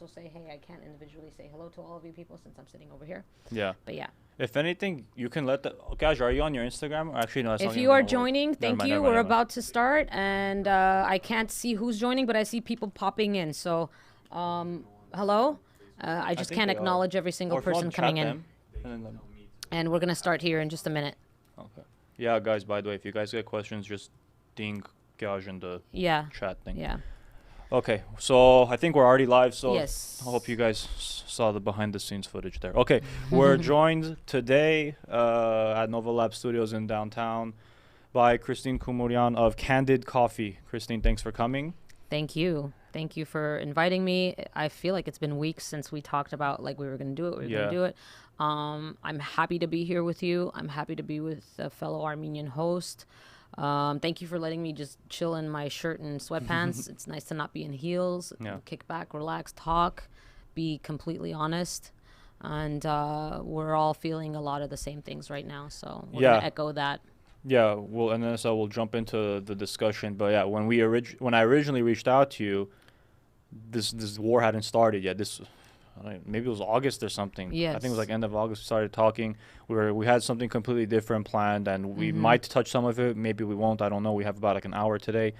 also say, hey, I can't individually say hello to all of you people since I'm sitting over here. Yeah. But yeah. If anything, you can let the... Kaj, are you on your Instagram? Actually, no, that's not If you are joining, thank you. We're about to start. And I can't see who's joining, but I see people popping in. So, hello. I just can't acknowledge every single person coming in. And we're going to start here in just a minute. Okay. Yeah, guys, by the way, if you guys get questions, just ding Kaj in the chat thing. Yeah. Okay, so I think we're already live, so yes. I hope you guys saw the behind-the-scenes footage there. Okay, we're joined today at Nova Lab Studios in downtown by Kristine Kumuryan of Kandid Koffee. Kristine, thanks for coming. Thank you. Thank you for inviting me. I feel like it's been weeks since we talked about like we were going to do it. We were going to do it. I'm happy to be here with you. I'm happy to be with a fellow Armenian host. Thank you for letting me just chill in my shirt and sweatpants. It's nice to not be in heels. Kick back, relax, talk, be completely honest. And we're all feeling a lot of the same things right now. So we're going to echo that. Yeah, and then so we'll jump into the discussion. But yeah, when I originally reached out to you, this war hadn't started yet. Maybe it was August or something. Yes. I think it was like end of August we started talking. We had something completely different planned, and we might touch some of it. Maybe we won't. I don't know. We have about like an hour today.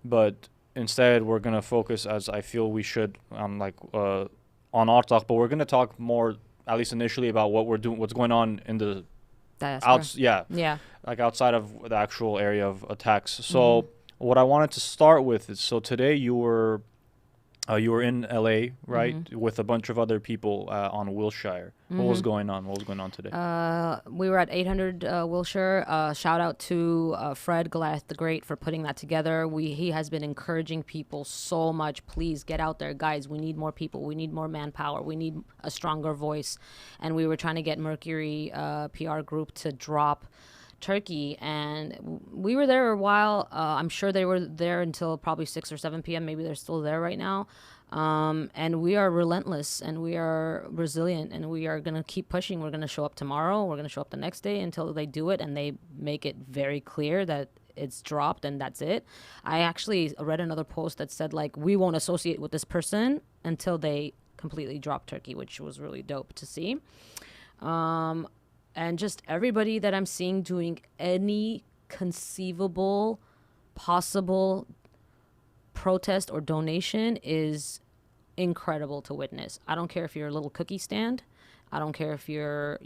But instead, we're going to focus, as I feel we should, on Artsakh. But we're going to talk more, at least initially, about what we're doing, what's going on in the like outside of the actual area of attacks. So what I wanted to start with is, so today you were in LA, right, with a bunch of other people on Wilshire. What was going on? What was going on today? We were at 800 Wilshire. Shout out to Fred Goliath the Great for putting that together. He has been encouraging people so much. Please get out there, guys. We need more people. We need more manpower. We need a stronger voice. And we were trying to get Mercury PR Group to drop Turkey, and we were there a while. I'm sure they were there until probably 6 or 7 p.m. Maybe they're still there right now. And we are relentless, and we are resilient, and we are going to keep pushing. We're going to show up tomorrow. We're going to show up the next day until they do it, and they make it very clear that it's dropped and that's it. I actually read another post that said, like, we won't associate with this person until they completely drop Turkey, which was really dope to see. And just everybody that I'm seeing doing any conceivable, possible protest or donation is incredible to witness. I don't care if you're a little cookie stand. I don't care if you're,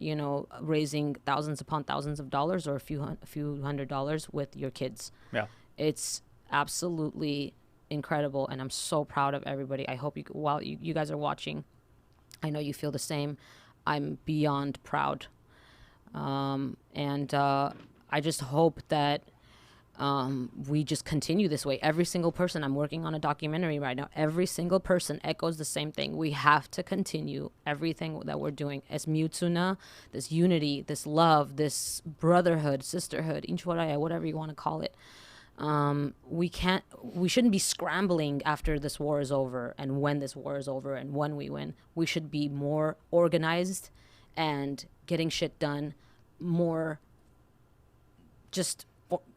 raising thousands upon thousands of dollars or a few $100s with your kids. Yeah. It's absolutely incredible, and I'm so proud of everybody. I hope while you guys are watching, I know you feel the same. I'm beyond proud. And I just hope that we just continue this way. Every single person, I'm working on a documentary right now, every single person echoes the same thing. We have to continue everything that we're doing. As Mutsuna, this unity, this love, this brotherhood, sisterhood, whatever you want to call it. We shouldn't be scrambling after this war is over and when this war is over and when we win. We should be more organized and getting shit done more just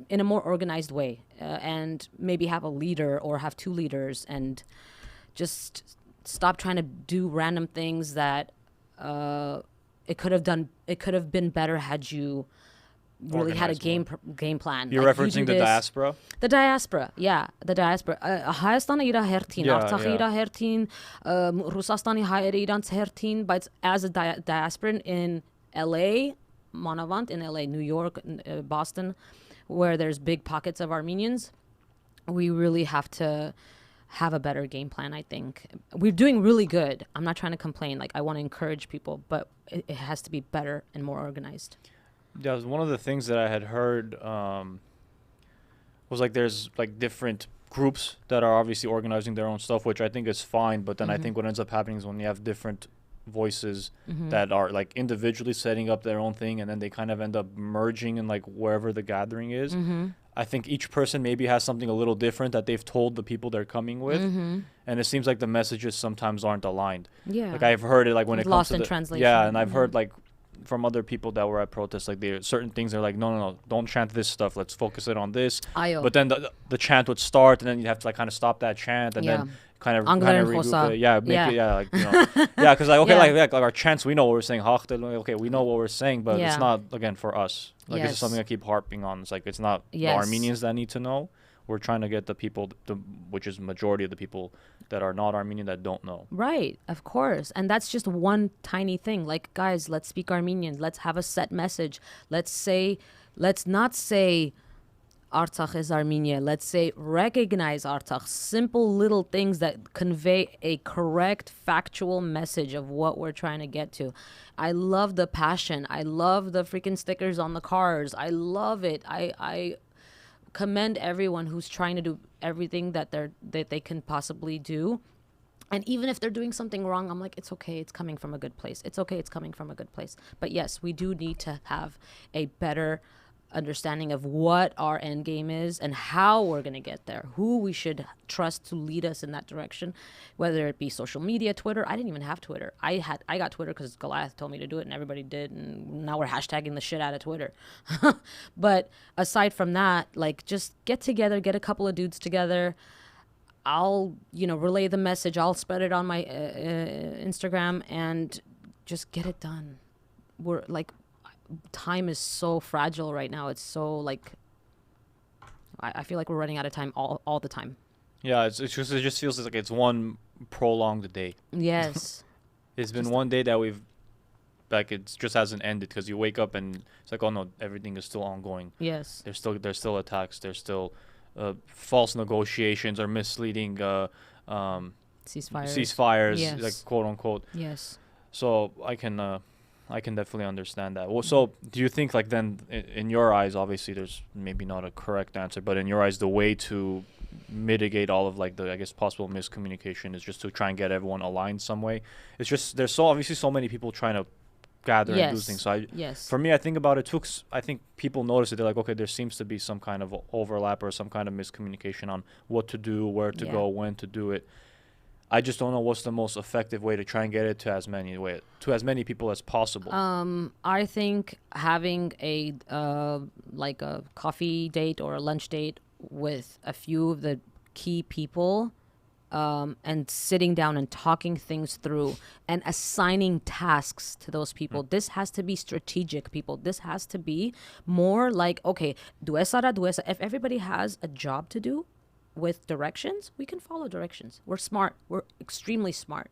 in a more organized way, and maybe have a leader or have two leaders, and just stop trying to do random things that it could have been better had you really had a game plan. You're referencing the diaspora? The diaspora, yeah, the diaspora. Հայաստանը իր հերթին, Artsakh իր հերթին, Ռուսաստանի հայերը իրանց հերթին, but as a diasporan in LA, Manavant, in LA, New York, Boston, where there's big pockets of Armenians, we really have to have a better game plan, I think. We're doing really good. I'm not trying to complain. Like, I want to encourage people, but it has to be better and more organized. Yeah, one of the things that I had heard was like there's like different groups that are obviously organizing their own stuff, which I think is fine. But then I think what ends up happening is when you have different voices that are like individually setting up their own thing, and then they kind of end up merging in like wherever the gathering is. I think each person maybe has something a little different that they've told the people they're coming with, and it seems like the messages sometimes aren't aligned. Yeah, like I've heard it like when it lost comes to in translation. Yeah, and I've heard like from other people that were at protests, like there certain things are like, no, don't chant this stuff, let's focus it on this. But then the chant would start, and then you'd have to like kind of stop that chant, and then kind of Angler regroup it. Yeah, make Yeah. it, yeah, like, you know, yeah, because like, okay, Yeah. like our chants, we know what we're saying. Okay, we know what we're saying, but Yeah. it's not, again, for us. Like, it's just Yes. something I keep harping on. It's like, it's not the Yes. Armenians that need to know. We're trying to get the people, which is majority of the people that are not Armenian that don't know. Right, of course. And that's just one tiny thing. Like, guys, let's speak Armenian. Let's have a set message. Let's not say Artsakh is Armenia. Let's say recognize Artsakh. Simple little things that convey a correct, factual message of what we're trying to get to. I love the passion. I love the freaking stickers on the cars. I love it. I commend everyone who's trying to do everything that they can possibly do. And even if they're doing something wrong, I'm like, it's okay. It's coming from a good place. It's okay. It's coming from a good place. But yes, we do need to have a better understanding of what our end game is and how we're going to get there, who we should trust to lead us in that direction, whether it be social media, Twitter. I didn't even have Twitter. I got Twitter because Goliath told me to do it and everybody did, and now we're hashtagging the shit out of Twitter. But aside from that, like, just get together, get a couple of dudes together. I'll relay the message. I'll spread it on my Instagram and just get it done. We're like, time is so fragile right now. It's so like, I feel like we're running out of time all the time. Yeah, it just feels like it's one prolonged day. Yes. It's been one day that we've, like, it just hasn't ended, because you wake up and it's like, oh no, everything is still ongoing. Yes. There's still attacks. There's still false negotiations or misleading ceasefires, yes. like, quote unquote. Yes. So I can definitely understand that. Well, so do you think, like, then in your eyes, obviously there's maybe not a correct answer, but in your eyes, the way to mitigate all of, like, the, I guess, possible miscommunication is just to try and get everyone aligned some way? It's just, there's obviously so many people trying to gather and do things. So for me, I think about it, I think people notice it. They're like, okay, there seems to be some kind of overlap or some kind of miscommunication on what to do, where to go, when to do it. I just don't know what's the most effective way to try and get it to as many people as possible. I think having a coffee date or a lunch date with a few of the key people, and sitting down and talking things through and assigning tasks to those people. This has to be strategic, people. This has to be more like, okay, if everybody has a job to do with directions, we can follow directions. We're smart. We're extremely smart.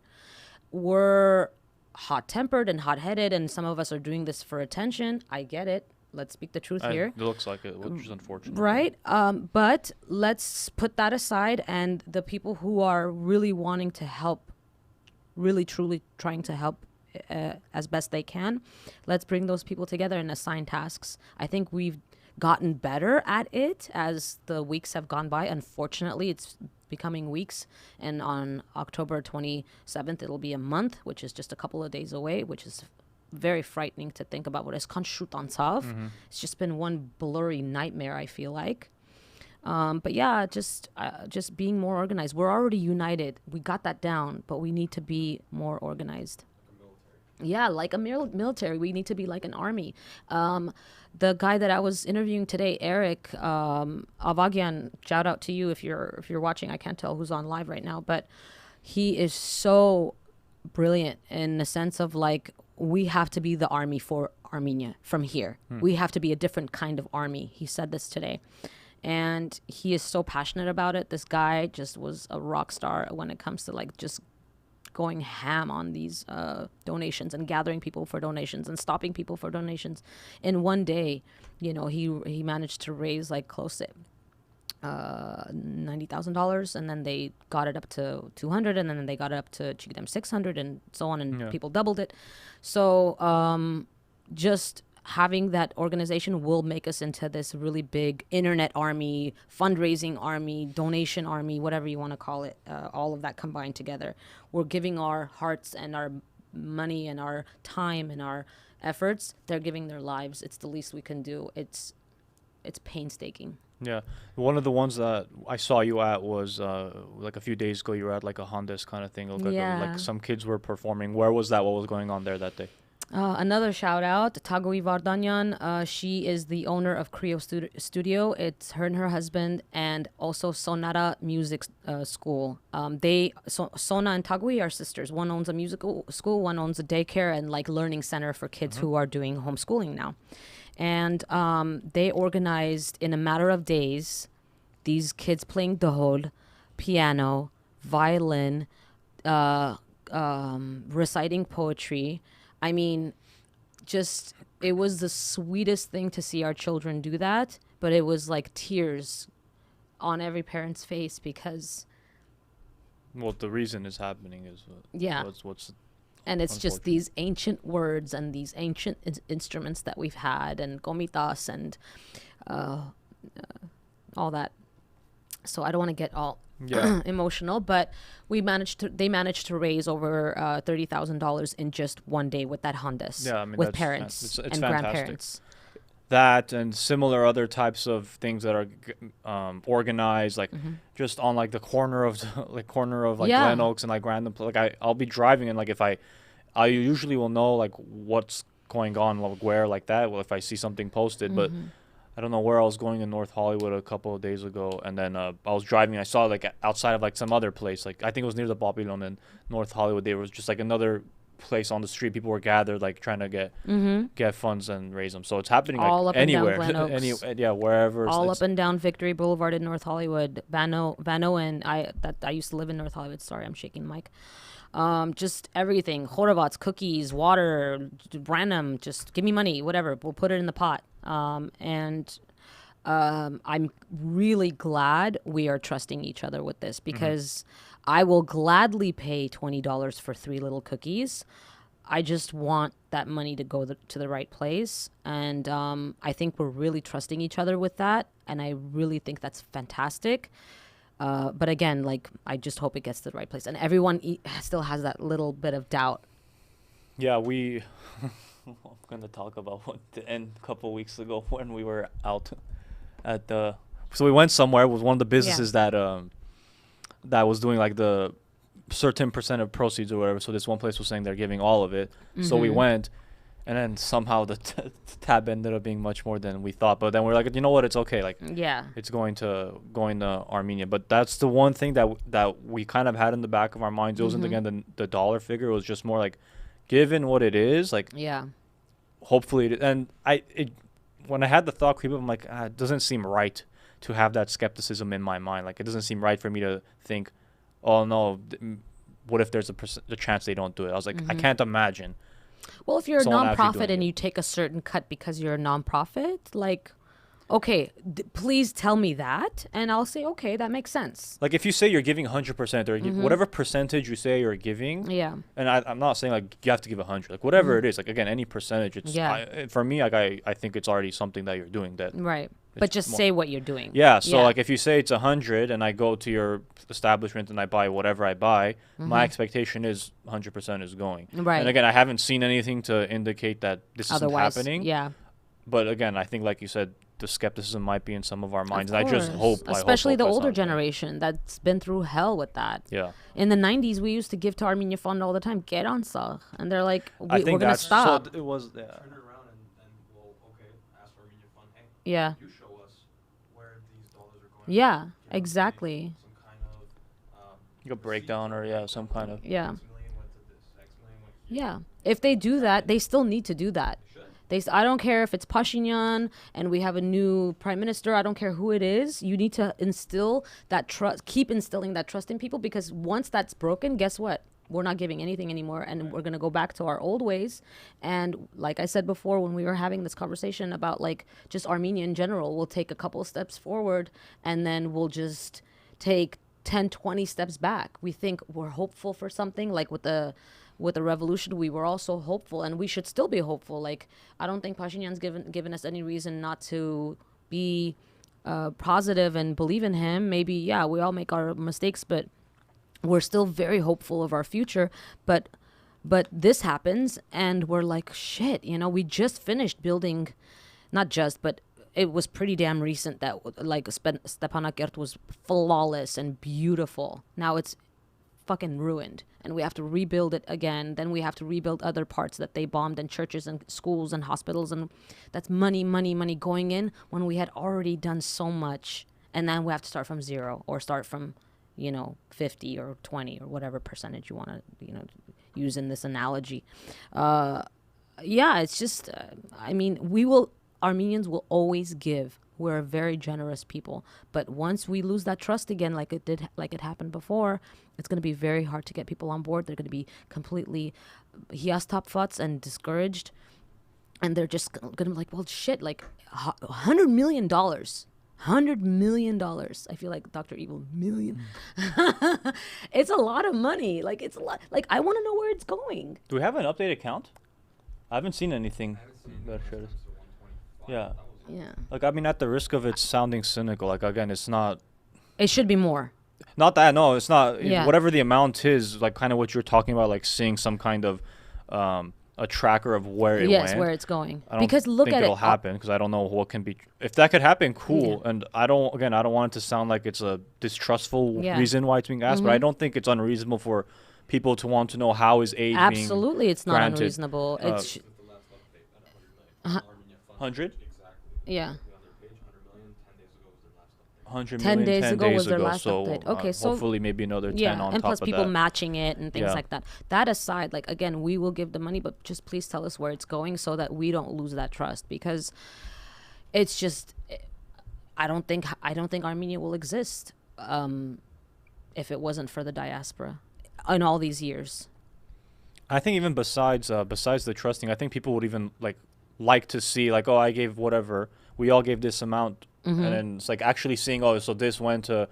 We're hot-tempered and hot-headed, and some of us are doing this for attention. I get it. Let's speak the truth here. It looks like it, which is unfortunate. Right? But let's put that aside, and the people who are really wanting to help, really truly trying to help as best they can, let's bring those people together and assign tasks. I think we've gotten better at it as the weeks have gone by. Unfortunately, it's becoming weeks, and on October 27th it'll be a month, which is just a couple of days away, which is very frightening to think about. It's just been one blurry nightmare, I feel like. But yeah, just being more organized. We're already united. We got that down, but we need to be more organized. Yeah, like a military. We need to be like an army. The guy that I was interviewing today, Eric Avagian, shout out to you if you're watching. I can't tell who's on live right now, but he is so brilliant in the sense of, like, we have to be the army for Armenia from here. We have to be a different kind of army. He said this today. And he is so passionate about it. This guy just was a rock star when it comes to, like, just going ham on these donations and gathering people for donations and stopping people for donations. In one day, he managed to raise, like, close to $90,000, and then they got it up to 200, and then they got it up to 600, and so on, and people doubled it. So just having that organization will make us into this really big internet army, fundraising army, donation army, whatever you want to call it, all of that combined together. We're giving our hearts and our money and our time and our efforts. They're giving their lives. It's the least we can do. It's painstaking. Yeah. One of the ones that I saw you at was like a few days ago. You were at, like, a Hondas kind of thing. Like some kids were performing. Where was that? What was going on there that day? Another shout out, Tagui Vardanyan. She is the owner of Creo Studio. It's her and her husband, and also Sonata Music School. Sona and Tagui are sisters. One owns a musical school, one owns a daycare and like learning center for kids who are doing homeschooling now. And they organized in a matter of days these kids playing dahod, piano, violin, reciting poetry. I mean, just, it was the sweetest thing to see our children do that, but it was like tears on every parent's face because... Well, the reason it's happening is what's and it's just these ancient words and these ancient instruments that we've had, and gomitas and all that. So I don't want to get all emotional, but they managed to raise over $30,000 in just one day with that Hondas. Yeah, I mean, with parents it's and fantastic. grandparents. That and similar other types of things that are organized, like just on like the corner of Glen Oaks and like random I'll be driving, and like if I usually will know like what's going on, like where, like that. Well, if I see something posted, but I don't know where I was going in North Hollywood a couple of days ago, and then I was driving. I saw like outside of like some other place, like I think it was near the Babylon in North Hollywood. There was just like another place on the street. People were gathered, like trying to get funds and raise them. So it's happening like all up anywhere, and down Glen Oaks. Wherever. All up and down Victory Boulevard in North Hollywood, Vano, and I used to live in North Hollywood. Sorry, I'm shaking the mic. Just everything, Horovats, cookies, water, random, just give me money, whatever, we'll put it in the pot. And I'm really glad we are trusting each other with this, because I will gladly pay $20 for 3 little cookies. I just want that money to go to the right place. And I think we're really trusting each other with that. And I really think that's fantastic. But again, like, I just hope it gets to the right place. And everyone still has that little bit of doubt. Yeah, I'm going to talk about the end a couple weeks ago when we were out at the... So we went somewhere. It was one of the businesses that was doing like the certain percent of proceeds or whatever. So this one place was saying they're giving all of it. So we went, and then somehow the tab ended up being much more than we thought. But then we're like, you know what? It's okay. Like, it's going to Armenia. But that's the one thing that we kind of had in the back of our minds. It wasn't again the dollar figure. It was just more like, given what it is, like, hopefully. When I had the thought creep up, I'm like, it doesn't seem right to have that skepticism in my mind. Like, it doesn't seem right for me to think, oh no, what if there's a chance they don't do it? I was like, I can't imagine. Well, if you're a nonprofit and you take a certain cut because you're a nonprofit, like, okay, please tell me that, and I'll say, okay, that makes sense. Like, if you say you're giving 100% or whatever percentage you say you're giving, and I'm not saying like you have to give 100, like whatever it is, like again, any percentage, it's for me, like I think it's already something that you're doing that. Right. But just say what you're doing. Yeah. So like if you say it's 100 and I go to your establishment and I buy whatever I buy, my expectation is 100% is going. Right. And again, I haven't seen anything to indicate that this isn't happening. Yeah. But again, I think like you said, the skepticism might be in some of our minds. And I just hope. Especially the older generation that's been through hell with that. Yeah. In the 90s, we used to give to Armenia Fund all the time. Get on Artsakh. And they're like, we're going to stop. So it was, Turn around and we'll, ask for Armenia Fund. Hey, yeah. You show us where these dollars are going. Yeah, exactly. Some kind of... a breakdown or, some kind of... Yeah. X million went to this, X million went to Yeah. If they do that, they still need to do that. I don't care if it's Pashinyan and we have a new prime minister. I don't care who it is. You need to instill that trust, keep instilling that trust in people, because once that's broken, guess what? We're not giving anything anymore, and we're going to go back to our old ways. And like I said before, when we were having this conversation about like just Armenia in general, we'll take a couple of steps forward and then we'll just take 10, 20 steps back. We think we're hopeful for something, like with the revolution, we were also hopeful, and we should still be hopeful. Like, I don't think Pashinyan's given us any reason not to be positive and believe in him. Maybe, we all make our mistakes, but we're still very hopeful of our future. But this happens, and we're like, shit, we just finished building, not just, but it was pretty damn recent that, like, Stepanakert was flawless and beautiful. Now it's fucking ruined, and we have to rebuild it again. Then we have to rebuild other parts that they bombed, and churches and schools and hospitals, and that's money going in when we had already done so much. And then we have to start from zero, or start from, 50 or 20 or whatever percentage you want to, use in this analogy. It's just, Armenians will always give. We're a very generous people. But once we lose that trust again, like it happened before, it's going to be very hard to get people on board. They're going to be completely hiastapfats and discouraged. And they're just going to be like, well, shit, like $100 million. $100 million. I feel like Dr. Evil million. It's a lot of money. Like, it's a lot. Like, I want to know where it's going. Do we have an updated count? I haven't seen anything that shows. Yeah. Yeah. Like, I mean, at the risk of it sounding cynical, like, again, it's not. It should be more. Not that, no, it's not. Yeah. Whatever the amount is, like, kind of what you're talking about, like, seeing some kind of a tracker of where it went. Yes, where it's going. I don't think it'll happen, because I don't know what can be. If that could happen, cool. Yeah. And I don't want it to sound like it's a distrustful reason why it's being asked, but I don't think it's unreasonable for people to want to know how is aid Absolutely, being it's not granted. Unreasonable. It's 100? Yeah. 100 10 million, days ago was their last so, update. Okay, so hopefully maybe another 10 on and top plus of people that. matching it and things like that. That aside, like, again, we will give the money, but just please tell us where it's going so that we don't lose that trust, because it's just, I don't think Armenia will exist if it wasn't for the diaspora in all these years. I think even besides the trusting, I think people would even like to see, like, oh, I gave whatever, we all gave this amount. And then it's like actually seeing, oh, so this went to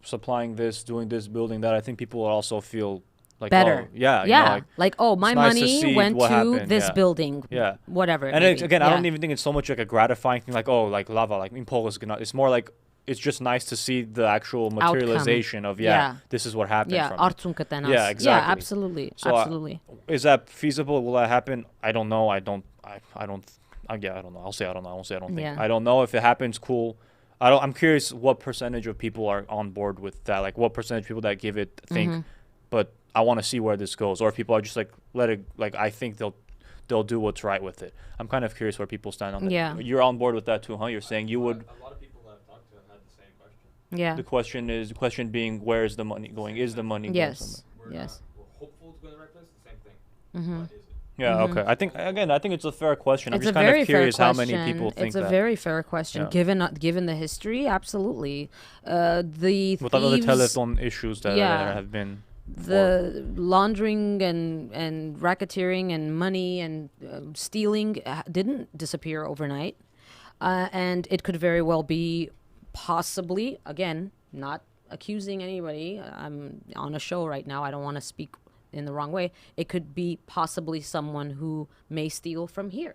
supplying this, doing this, building that. I think people will also feel like better. Oh, yeah. My money went to this building. Yeah. Whatever. And again, I don't even think it's so much like a gratifying thing, like, oh, like lava, like in Polish. It's more like it's just nice to see the actual materialization of this is what happened. Yeah. Artsakh. Yeah, exactly. Yeah, absolutely. So absolutely. Is that feasible? Will that happen? I don't know. I don't know. I'll say I don't know. I won't say I don't think. I don't know if it happens. Cool. I'm curious what percentage of people are on board with that. Like, what percentage of people that give it think. But I want to see where this goes. Or if people are just like, let it. Like, I think they'll do what's right with it. I'm kind of curious where people stand on that. Yeah. You're on board with that too, huh? You're saying you would. A lot of people that I've talked to have had the same question. Yeah. The question being, where is the money going? Is the money going somewhere? Yes. We're hopeful to go in the right place. The same thing. But is it? Yeah, okay. I think it's a fair question. I'm just kind of curious how many people think that. It's a very fair question, given the history. Absolutely, with other telephone issues that there have been. The laundering and racketeering and money and stealing didn't disappear overnight, and it could very well be, possibly, again, not accusing anybody. I'm on a show right now. I don't want to speak in the wrong way. It could be possibly someone who may steal from here.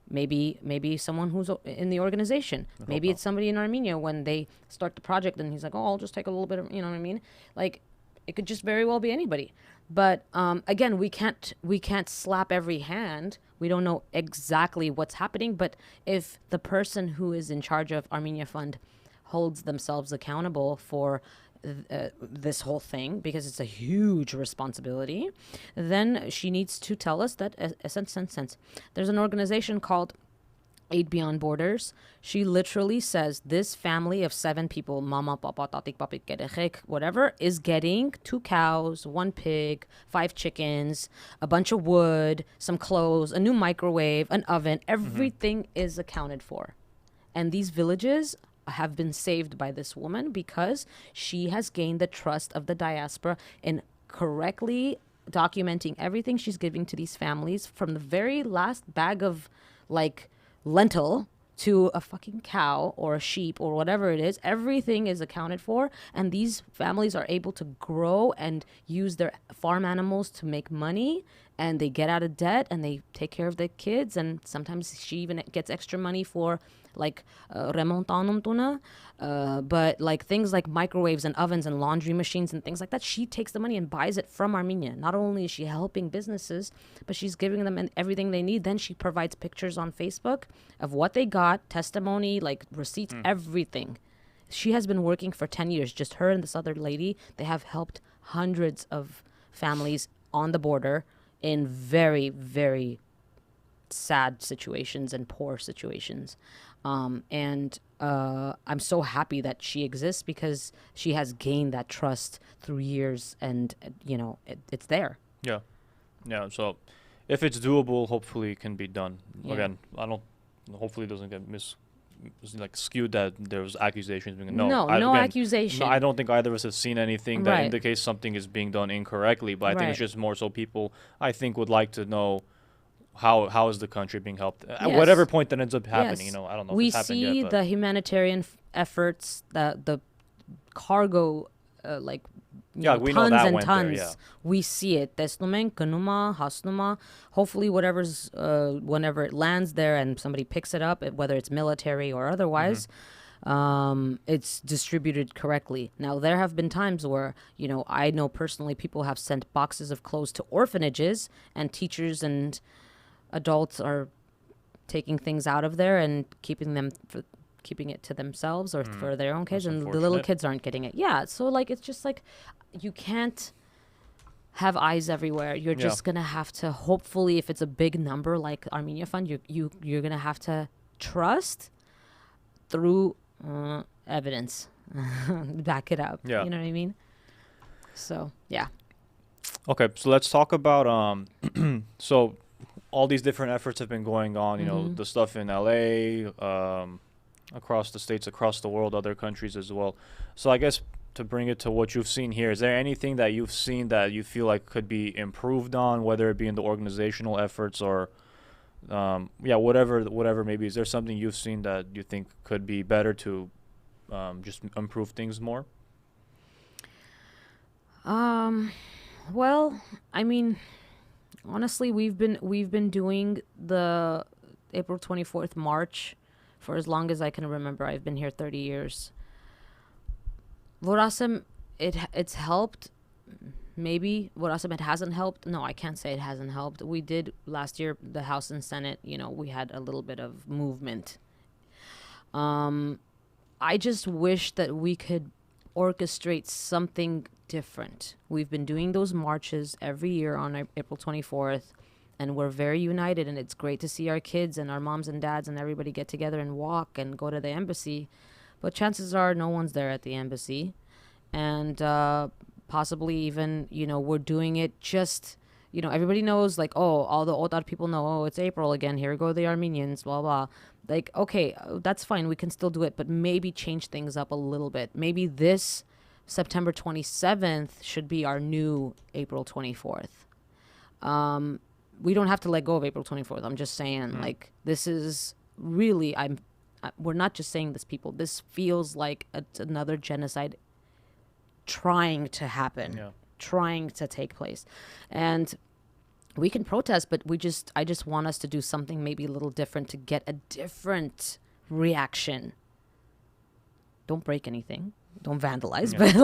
Maybe someone who's in the organization. Maybe it's somebody in Armenia when they start the project and he's like, oh, I'll just take a little bit of, you know what I mean? Like, it could just very well be anybody. But again, we can't slap every hand. We don't know exactly what's happening. But if the person who is in charge of Armenia Fund holds themselves accountable for this whole thing, because it's a huge responsibility, then she needs to tell us that there's an organization called Aid Beyond Borders. She literally says this family of 7 people, mama, papa, tatik, papik, kerechek, whatever, is getting 2 cows, 1 pig, 5 chickens, a bunch of wood, some clothes, a new microwave, an oven. Everything is accounted for. And these villages have been saved by this woman because she has gained the trust of the diaspora in correctly documenting everything she's giving to these families, from the very last bag of lentil to a fucking cow or a sheep or whatever it is. Everything is accounted for, and these families are able to grow and use their farm animals to make money, and they get out of debt and they take care of their kids, and sometimes she even gets extra money for remontanum tuna, but things like microwaves and ovens and laundry machines and things like that, she takes the money and buys it from Armenia. Not only is she helping businesses, but she's giving them everything they need. Then she provides pictures on Facebook of what they got, testimony, receipts, everything. She has been working for 10 years, just her and this other lady. They have helped hundreds of families on the border in very, very sad situations and poor situations. And I'm so happy that she exists because she has gained that trust through years, and it's there. Yeah. Yeah. So if it's doable, hopefully it can be done. Yeah. Again, hopefully it doesn't get skewed that there was accusations being No accusation. No, I don't think either of us have seen anything that Right. indicates something is being done incorrectly, but I think it's Right. just more so people, I think, would like to know how is the country being helped at Yes. whatever point that ends up happening. Yes. I don't know We if it's happened see yet, but the humanitarian efforts, the cargo, we know tons that and went there, tons. yeah. We see it. Տեսնում ենք, գնում ա, հասնում ա. Hopefully, whenever it lands there and somebody picks it up, whether it's military or otherwise, it's distributed correctly. Now, there have been times where, I know personally people have sent boxes of clothes to orphanages, and teachers and adults are taking things out of there and keeping it to themselves or for their own kids, That's and the little unfortunate. kids aren't getting it. Yeah, so it's just you can't have eyes everywhere. You're Yeah. just gonna have to, hopefully, if it's a big number like Armenia Fund, you're gonna have to trust through evidence, back it up. Yeah. You know what I mean? So yeah. Okay, so let's talk about so all these different efforts have been going on, the stuff in LA, across the states, across the world, other countries as well. So I guess to bring it to what you've seen here, is there anything that you've seen that you feel like could be improved on, whether it be in the organizational efforts or whatever maybe? Is there something you've seen that you think could be better to just improve things more? Well, I mean, honestly, we've been doing the April 24th march for as long as I can remember. I've been here 30 years. Vorasem, it's helped. Maybe Vorasem, it hasn't helped. No, I can't say it hasn't helped. We did last year, the House and Senate, we had a little bit of movement. I just wish that we could orchestrate something different. We've been doing those marches every year on April 24th, and we're very united, and it's great to see our kids and our moms and dads and everybody get together and walk and go to the embassy. But chances are no one's there at the embassy. And possibly even, we're doing it just, everybody knows, all the Otar people know, it's April again, here go the Armenians, blah, blah. Okay, that's fine, we can still do it, but maybe change things up a little bit. Maybe this September 27th should be our new April 24th. We don't have to let go of April 24th. I'm just saying, this is really, we're not just saying this, people. This feels like another genocide trying to happen, trying to take place. And we can protest, but I just want us to do something maybe a little different to get a different reaction. Don't break anything. Don't vandalize, but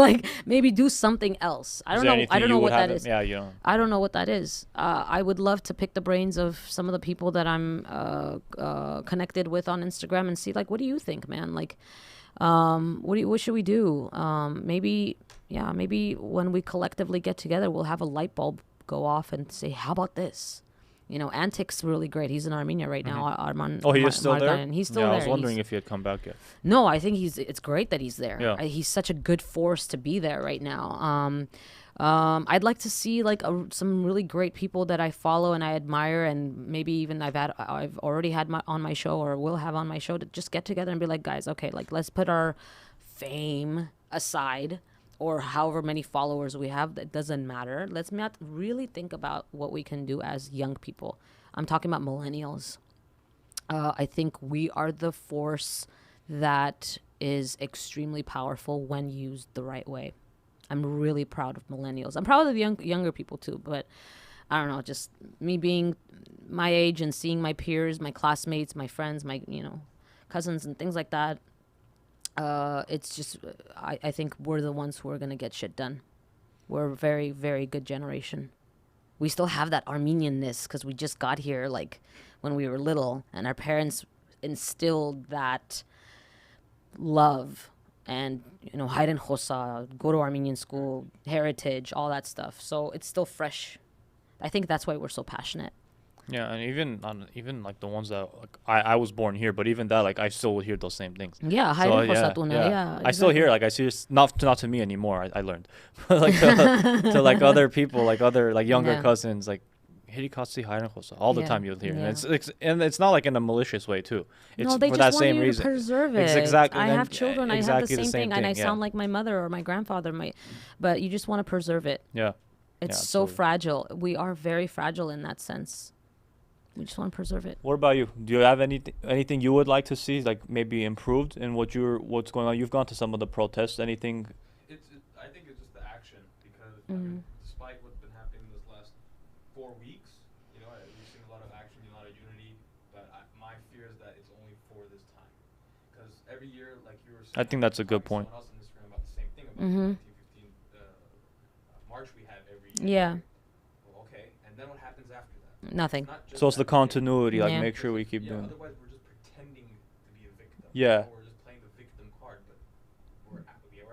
maybe do something else. I don't know what that is. Yeah, I don't know what that is. I would love to pick the brains of some of the people that I'm connected with on Instagram and see, what do you think, man? What should we do? Maybe when we collectively get together, we'll have a light bulb go off and say, how about this? Antic's really great. He's in Armenia right now. He is still there? He's still there. I was wondering if he had come back yet. No, I think it's great that he's there. Yeah. He's such a good force to be there right now. I'd like to see some really great people that I follow and I admire, and maybe even I've already had on my show or will have on my show, to just get together and be like, guys, okay, let's put our fame aside, or however many followers we have, that doesn't matter. Let's not really think about what we can do as young people. I'm talking about millennials. I think we are the force that is extremely powerful when used the right way. I'm really proud of millennials. I'm proud of the younger people too, but I don't know, just me being my age and seeing my peers, my classmates, my friends, my cousins and things like that. It's just, I think we're the ones who are going to get shit done. We're a very, very good generation. We still have that Armenianness because we just got here when we were little, and our parents instilled that love and Hayden Khosa, go to Armenian school, heritage, all that stuff. So it's still fresh. I think that's why we're so passionate. Yeah, and even like the ones that like, I was born here, but even that like I still hear those same things. Yeah, So, Hayden yeah, Khosa, yeah. exactly. I still hear like I see it's not to me anymore. I learned, but like to like other people, like other like younger cousins, like Hirikatsi Hayden Khosa all the time you'll hear, and it's not like in a malicious way too. It's no, they for just that want same you reason. to preserve it. It's exactly. I have children. I have exactly the same thing, and I sound like my mother or my grandfather. But you just want to preserve it. Yeah. It's so fragile. We are very fragile in that sense. We just want to preserve it. What about you? Do you have anything you would like to see, like maybe improved in what's going on? You've gone to some of the protests. Anything? I think it's just the action because I mean, despite what's been happening this last 4 weeks, we've seen a lot of action, a lot of unity. But my fear is that it's only for this time, because every year, like you were saying, I think that's a good point. Someone else on Instagram about the same thing about the 1915 march we have every year. Yeah. Well, okay, and then what happens after that? Nothing. So it's the continuity, like make sure we keep doing. Otherwise, we're just pretending to be a victim. Yeah. We're just playing the victim card, but we're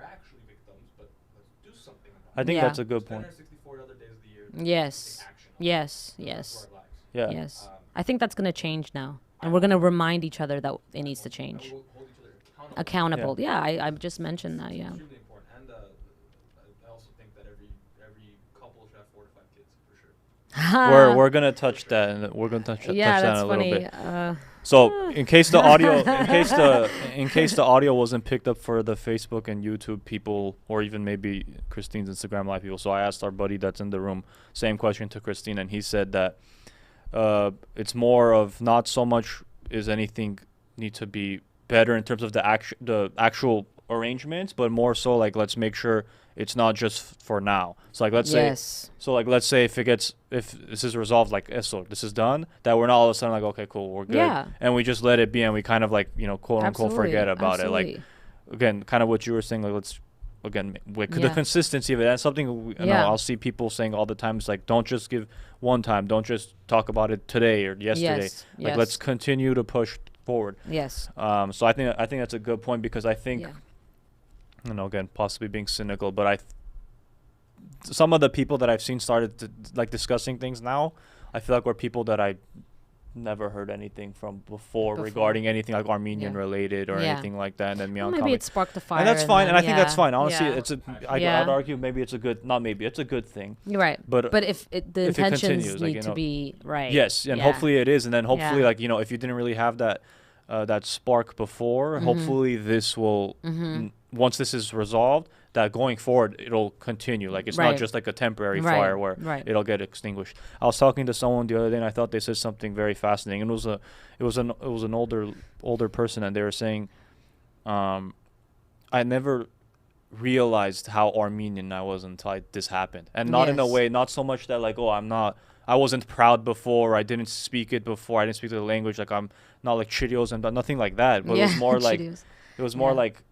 actually victims. But let's do something about it. I think that's a good point. 364 other days of the year. Yes. Take action on Yes. it. Yes. For our lives. Yeah. Yes. I think that's gonna change now, and we're gonna remind each other that it needs to change. And we'll hold each other Accountable. Yeah. I just mentioned that. Yeah. Extremely important. And I also think that every couple should have 4 to 5 kids for sure. We're gonna touch that, and we're gonna touch that in a little funny. bit. So in case the audio, in case the audio wasn't picked up for the Facebook and YouTube people, or even maybe Kristine's Instagram live people, so I asked our buddy that's in the room, same question to Kristine, and he said that it's more of not so much is anything need to be better in terms of the actual arrangements, but more so like let's make sure it's not just for now. So like let's say if this is resolved, like so this is done, that we're not all of a sudden like okay cool we're good, and we just let it be and we kind of like quote unquote forget about it. Like again, kind of what you were saying, like let's again the consistency of it. That's something I'll see people saying all the time. It's like don't just give one time, don't just talk about it today or yesterday. Like let's continue to push forward. Yes. So I think that's a good point, because I think again possibly being cynical, but some of the people that I've seen started to, like discussing things now, I feel like were people that I never heard anything from before regarding anything like Armenian related or anything like that. And then maybe it sparked a fire, and that's fine, and I think that's fine. Honestly, I'd argue maybe it's a good, not maybe it's a good thing. You're right, but if the intentions need to be right, yes, and hopefully it is, and then hopefully like if you didn't really have that that spark before, hopefully this will once this is resolved, that going forward it'll continue. Like it's not just like a temporary fire where it'll get extinguished. I was talking to someone the other day, and I thought they said something very fascinating. And it was an older person, and they were saying, I never realized how Armenian I was until this happened, and not in a way, not so much that like I wasn't proud before, I didn't speak it before, I didn't speak the language, like I'm not like Cheerios and nothing like that, but it was more like like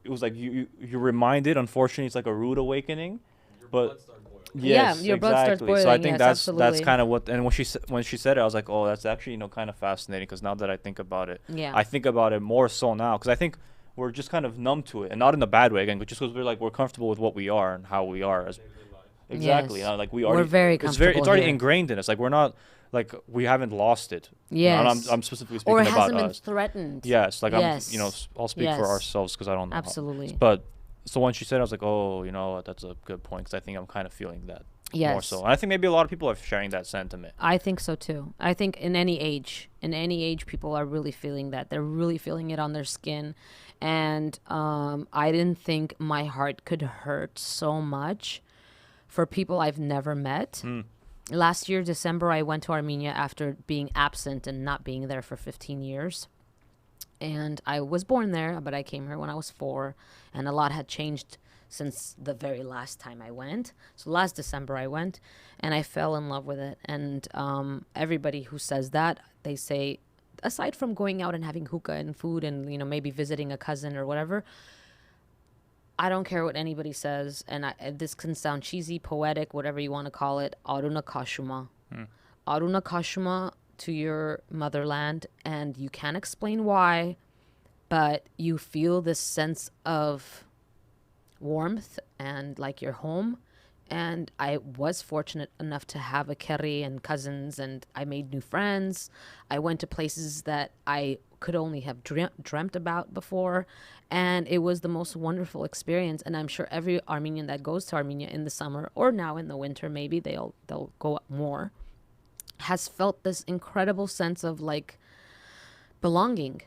it was like you reminded. Unfortunately, it's like a rude awakening. Your but blood started boiling. Yes, your blood starts exactly. boiling. So I think that's absolutely. kind of what. And when she said it, I was like, oh, that's actually kind of fascinating, because now that I think about it, I think about it more so now, because I think we're just kind of numb to it, and not in a bad way again, but just because we're comfortable with what we are and how we are as. Exactly. Like we're very comfortable. It's already ingrained in us. Like we're not. Like we haven't lost it. Yes. I'm specifically speaking about us. Or it hasn't been threatened. Yes. Like I'm. I'll speak for ourselves, because I don't know. Absolutely. But so when she said, I was like, oh, that's a good point, because I think I'm kind of feeling that more so. And I think maybe a lot of people are sharing that sentiment. I think so too. I think in any age, people are really feeling that. They're really feeling it on their skin. And I didn't think my heart could hurt so much for people I've never met. Last year, December, I went to Armenia after being absent and not being there for 15 years. And I was born there, but I came here when I was 4. And a lot had changed since the very last time I went. So last December I went, and I fell in love with it. And everybody who says that, they say, aside from going out and having hookah and food and, maybe visiting a cousin or whatever, I don't care what anybody says, and this can sound cheesy, poetic, whatever you want to call it. Aruna Kashuma. Aruna Kashuma to your motherland, and you can't explain why, but you feel this sense of warmth and like you're home. And I was fortunate enough to have a keri and cousins, and I made new friends. I went to places that I could only have dreamt about before, and it was the most wonderful experience. And I'm sure every Armenian that goes to Armenia in the summer, or now in the winter, maybe they'll go up more, has felt this incredible sense of like belonging.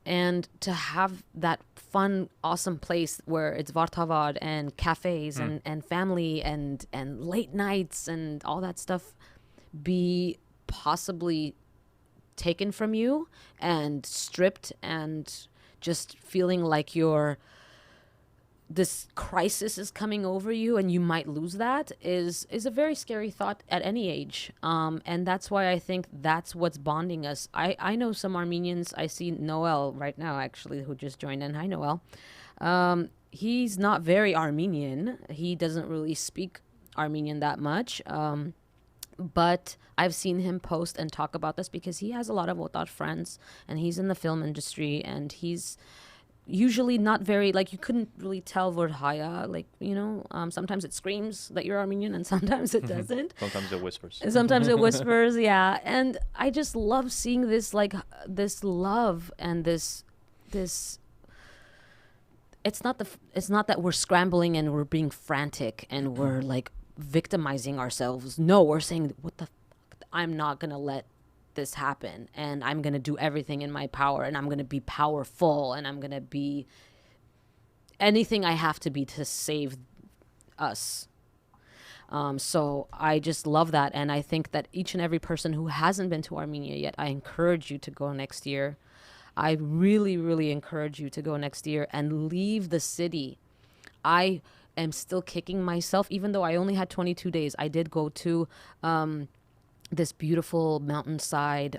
And to have that fun, awesome place where it's Vartavad and cafes and family and late nights and all that stuff be possibly taken from you and stripped, and just feeling like this crisis is coming over you and you might lose that is a very scary thought at any age. And that's why I think that's what's bonding us. I know some Armenians. I see Noel right now, actually, who just joined in. Hi, Noel. He's not very Armenian. He doesn't really speak Armenian that much. But I've seen him post and talk about this because he has a lot of Otar friends, and he's in the film industry, and he's usually not very, like, you couldn't really tell Vorhaya, like, you know, sometimes it screams that you're Armenian and sometimes it doesn't. Sometimes it whispers. Sometimes it whispers, yeah. And I just love seeing this, like, this love and this it's not that we're scrambling and we're being frantic and we're like victimizing ourselves. No, we're saying, what the fuck? I'm not gonna let this happen, and I'm gonna do everything in my power, and I'm gonna be powerful, and I'm gonna be anything I have to be to save us. So I just love that, and I think that each and every person who hasn't been to Armenia yet, I encourage you to go next year. I really, really encourage you to go next year and leave the city. I am still kicking myself, even though I only had 22 days. I did go to this beautiful mountainside,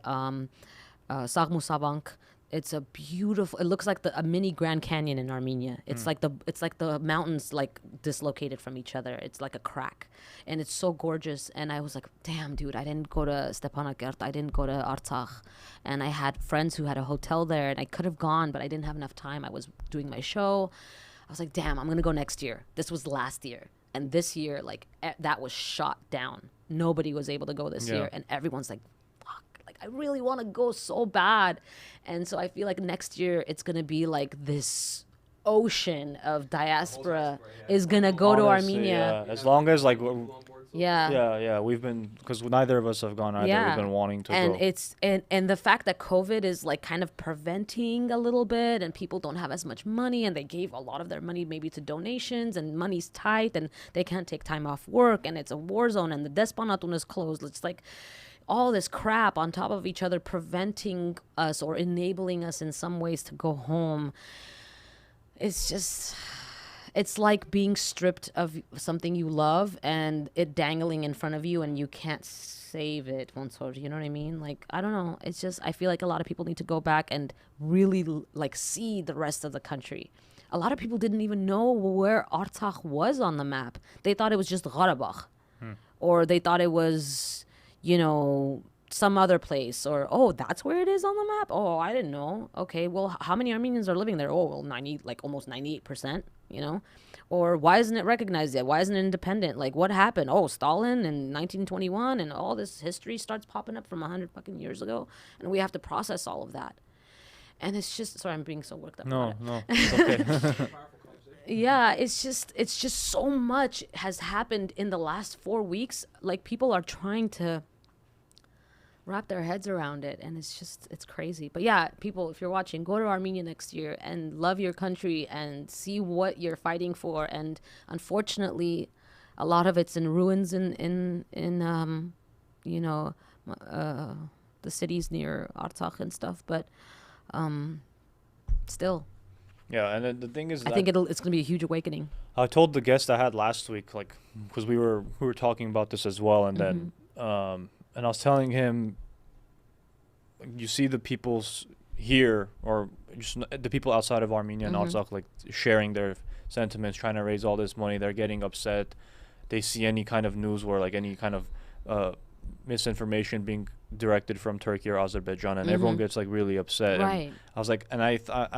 Sarmusavank. It's a beautiful, it looks like a mini Grand Canyon in Armenia. It's like the mountains like dislocated from each other. It's like a crack, and it's so gorgeous. And I was like, damn, dude, I didn't go to Stepanakert. I didn't go to Artsakh. And I had friends who had a hotel there, and I could have gone, but I didn't have enough time. I was doing my show. I was like, damn, I'm going to go next year. This was last year. And this year, like, that was shot down. Nobody was able to go this year. And everyone's like, fuck, like, I really want to go so bad. And so I feel like next year it's going to be like this ocean of diaspora is going to go to Armenia. Yeah. As long as, like, Yeah. we've been, because neither of us have gone either. We've been wanting to and go. It's and the fact that COVID is like kind of preventing a little bit, and people don't have as much money, and they gave a lot of their money maybe to donations, and money's tight, and they can't take time off work, and it's a war zone, and the Despanatun is closed. It's like all this crap on top of each other, preventing us or enabling us in some ways to go home. It's like being stripped of something you love and it dangling in front of you, and you can't save it. You know what I mean? Like, I don't know. It's just, I feel like a lot of people need to go back and really like see the rest of the country. A lot of people didn't even know where Artsakh was on the map. They thought it was just Qarabakh, or they thought it was, you know, some other place, or, oh, that's where it is on the map. Oh, I didn't know. Okay, well, how many Armenians are living there? Oh, well, almost 98%, you know? Or why isn't it recognized yet? Why isn't it independent? Like, what happened? Oh, Stalin in 1921, and all this history starts popping up from 100 fucking years ago, and we have to process all of that. And it's just, sorry, I'm being so worked up. No, it's okay. Yeah, it's just so much has happened in the last 4 weeks. Like, people are trying to wrap their heads around it, and it's crazy. But yeah, people, if you're watching, go to Armenia next year and love your country and see what you're fighting for. And unfortunately, a lot of it's in ruins in you know, the cities near Artsakh and stuff, but still. Yeah, and the thing is, I think it's gonna be a huge awakening. I told the guest I had last week, like, because we were talking about this as well, and then and I was telling him, you see the people's here, or just the people outside of Armenia and Artsakh, like, sharing their sentiments, trying to raise all this money. They're getting upset. They see any kind of news where, like, any kind of misinformation being directed from Turkey or Azerbaijan, and everyone gets like really upset. Right. And I was like, and I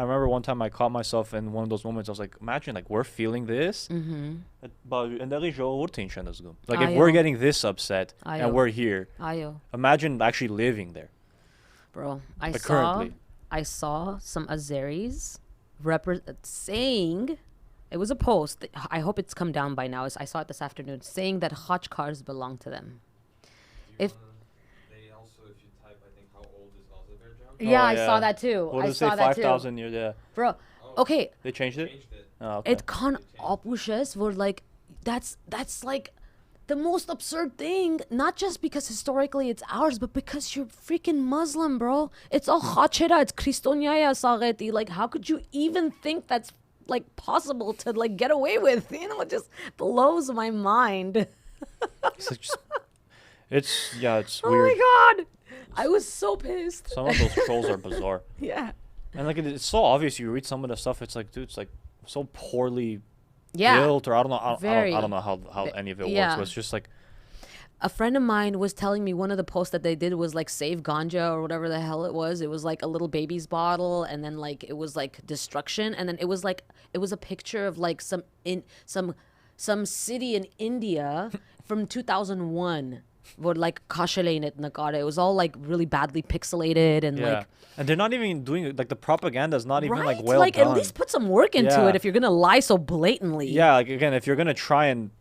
remember one time I caught myself in one of those moments. I was like, imagine like we're feeling this, like if we're getting this upset and we're here, imagine actually living there. Bro, Currently. I saw some Azeris saying, it was a post, I hope it's come down by now, I saw it this afternoon, saying that Khachkars belong to them. If they also, if you type, I think, how old is Azerbaijan? Yeah, I saw that too. What I does it saw say, that 5,000 years? Yeah. Bro, okay. They changed it? Oh, okay. It can't opushes were like, that's like the most absurd thing, not just because historically it's ours, but because you're freaking Muslim, bro. It's all khachera, it's Kristonyaya Sagheti. Like, how could you even think that's like possible to like get away with? You know, it just blows my mind. It's weird. Oh my god, I was so pissed. Some of those trolls are bizarre. Yeah. And like it's so obvious. You read some of the stuff, it's like, dude, it's like so poorly Yeah. built, or I don't know. I don't know how any of it works. But it's just like, a friend of mine was telling me one of the posts that they did was like save ganja or whatever the hell it was. It was like a little baby's bottle, and then like it was like destruction, and then it was a picture of like some city in India from 2001. Would like Kashalainit Nagara. It was all like really badly pixelated and like, and they're not even doing it. Like the propaganda is not even right? like well like done. At least put some work into it if you're gonna lie so blatantly. Yeah, like again, if you're gonna try and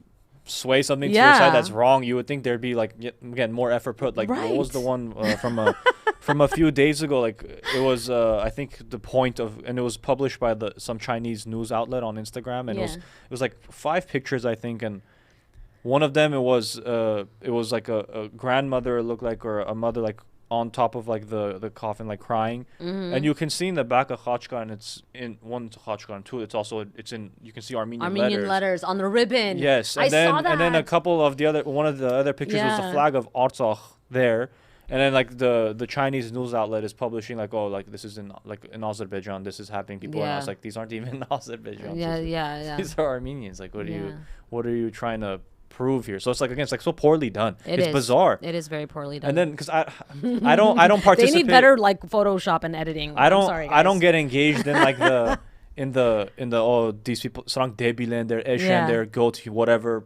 sway something to your side that's wrong, you would think there'd be like again more effort put. Like what was the one from a few days ago? Like it was I think the point of, and it was published by some Chinese news outlet on Instagram, and it was like 5 pictures I think, and one of them it was like a grandmother, it looked like, or a mother like on top of like the coffin like crying, and you can see in the back of Khachkar, and it's in one Khachkar, and two it's in you can see Armenian letters on the ribbon. Yes, and then a couple of one of the other pictures was the flag of Artsakh there, and then like the Chinese news outlet is publishing like, oh, like this is in Azerbaijan, this is happening. People are not, like, these aren't even Azerbaijan. These are Armenians. Like what are you trying to prove here? So it's like, again, it's like so poorly done. It's bizarre. It is very poorly done. And then because I don't participate. They need better like Photoshop and editing. I don't get engaged in like in the these people sarang debilen, their eshen, their goat, whatever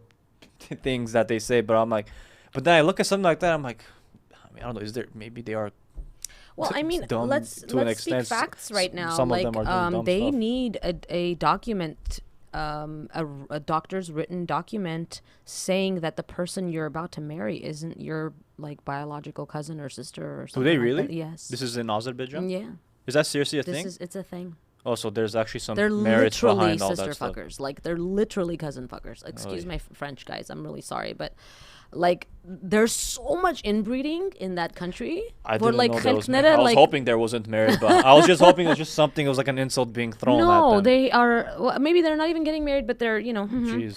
things that they say. But I'm like, but then I look at something like that, I'm like, I don't know, is there, maybe they are. Well, I mean, let's speak facts right now. Some like of them are doing they stuff. need a document. A doctor's written document saying that the person you're about to marry isn't your like biological cousin or sister or something. Do they like really? that. Yes. This is in Azerbaijan? Yeah. Is that seriously a thing? It's a thing. Oh, so there's actually some They're merits literally behind all sister that stuff. fuckers. Like they're literally cousin fuckers. Excuse my French, guys. I'm really sorry, but like there's so much inbreeding in that country. I didn't know there was I was hoping there wasn't married, but I was just hoping it was just something. It was like an insult being thrown at them. No, they are. Well, maybe they're not even getting married, but they're Jeez.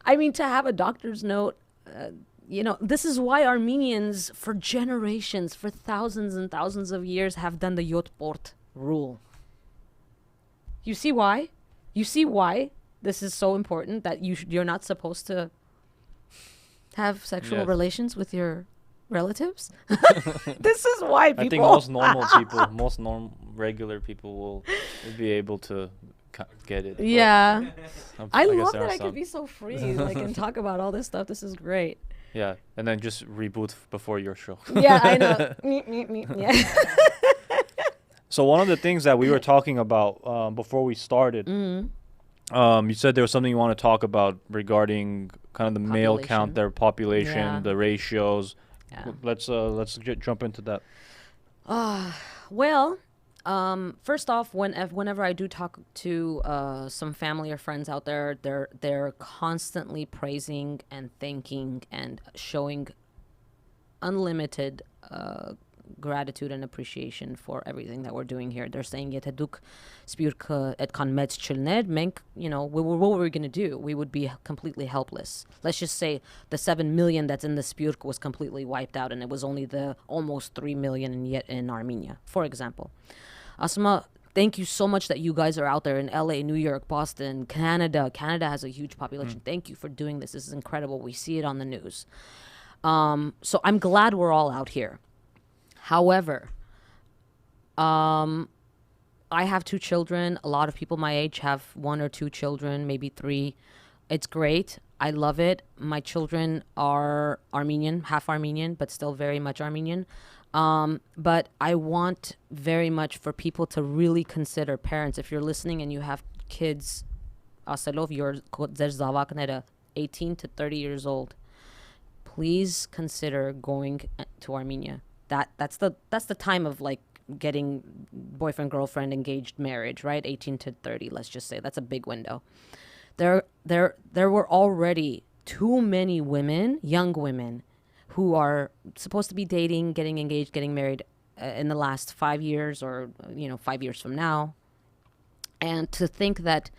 I mean, to have a doctor's note. This is why Armenians, for generations, for thousands and thousands of years, have done the Yotport rule. You see why? You see why this is so important, that you're not supposed to have sexual relations with your relatives? This is why people... I think most normal people, regular people will be able to get it. Yeah. I love that I could be so free and talk about all this stuff. This is great. Yeah, and then just reboot before your show. Yeah, I know. Yeah. So one of the things that we were talking about before we started, you said there was something you want to talk about regarding kind of the male count, their population, the ratios. Yeah. Let's jump into that. Well, first off, whenever I do talk to some family or friends out there, they're constantly praising and thanking and showing unlimited gratitude and appreciation for everything that we're doing here. They're saying, "Եթե դուք սպիրկը այդքան մեծ չլներ, մենք, what were we going to do? We would be completely helpless. Let's just say the 7 million that's in the spirk was completely wiped out, and it was only the almost 3 million in Armenia, for example." Ասում thank you so much that you guys are out there in LA, New York, Boston, Canada. Canada has a huge population. Thank you for doing this. This is incredible. We see it on the news. So I'm glad we're all out here. However, I have 2 children. A lot of people my age have 1 or 2 children, maybe 3. It's great. I love it. My children are Armenian, half Armenian, but still very much Armenian. But I want very much for people to really consider, parents, if you're listening and you have kids, ասելով ձեր զավակները 18 to 30 years old, please consider going to Armenia. That's the time of like getting boyfriend, girlfriend, engaged, marriage, right? 18 to 30, let's just say. That's a big window. There were already too many women, young women, who are supposed to be dating, getting engaged, getting married in the last 5 years or, 5 years from now. And to think that,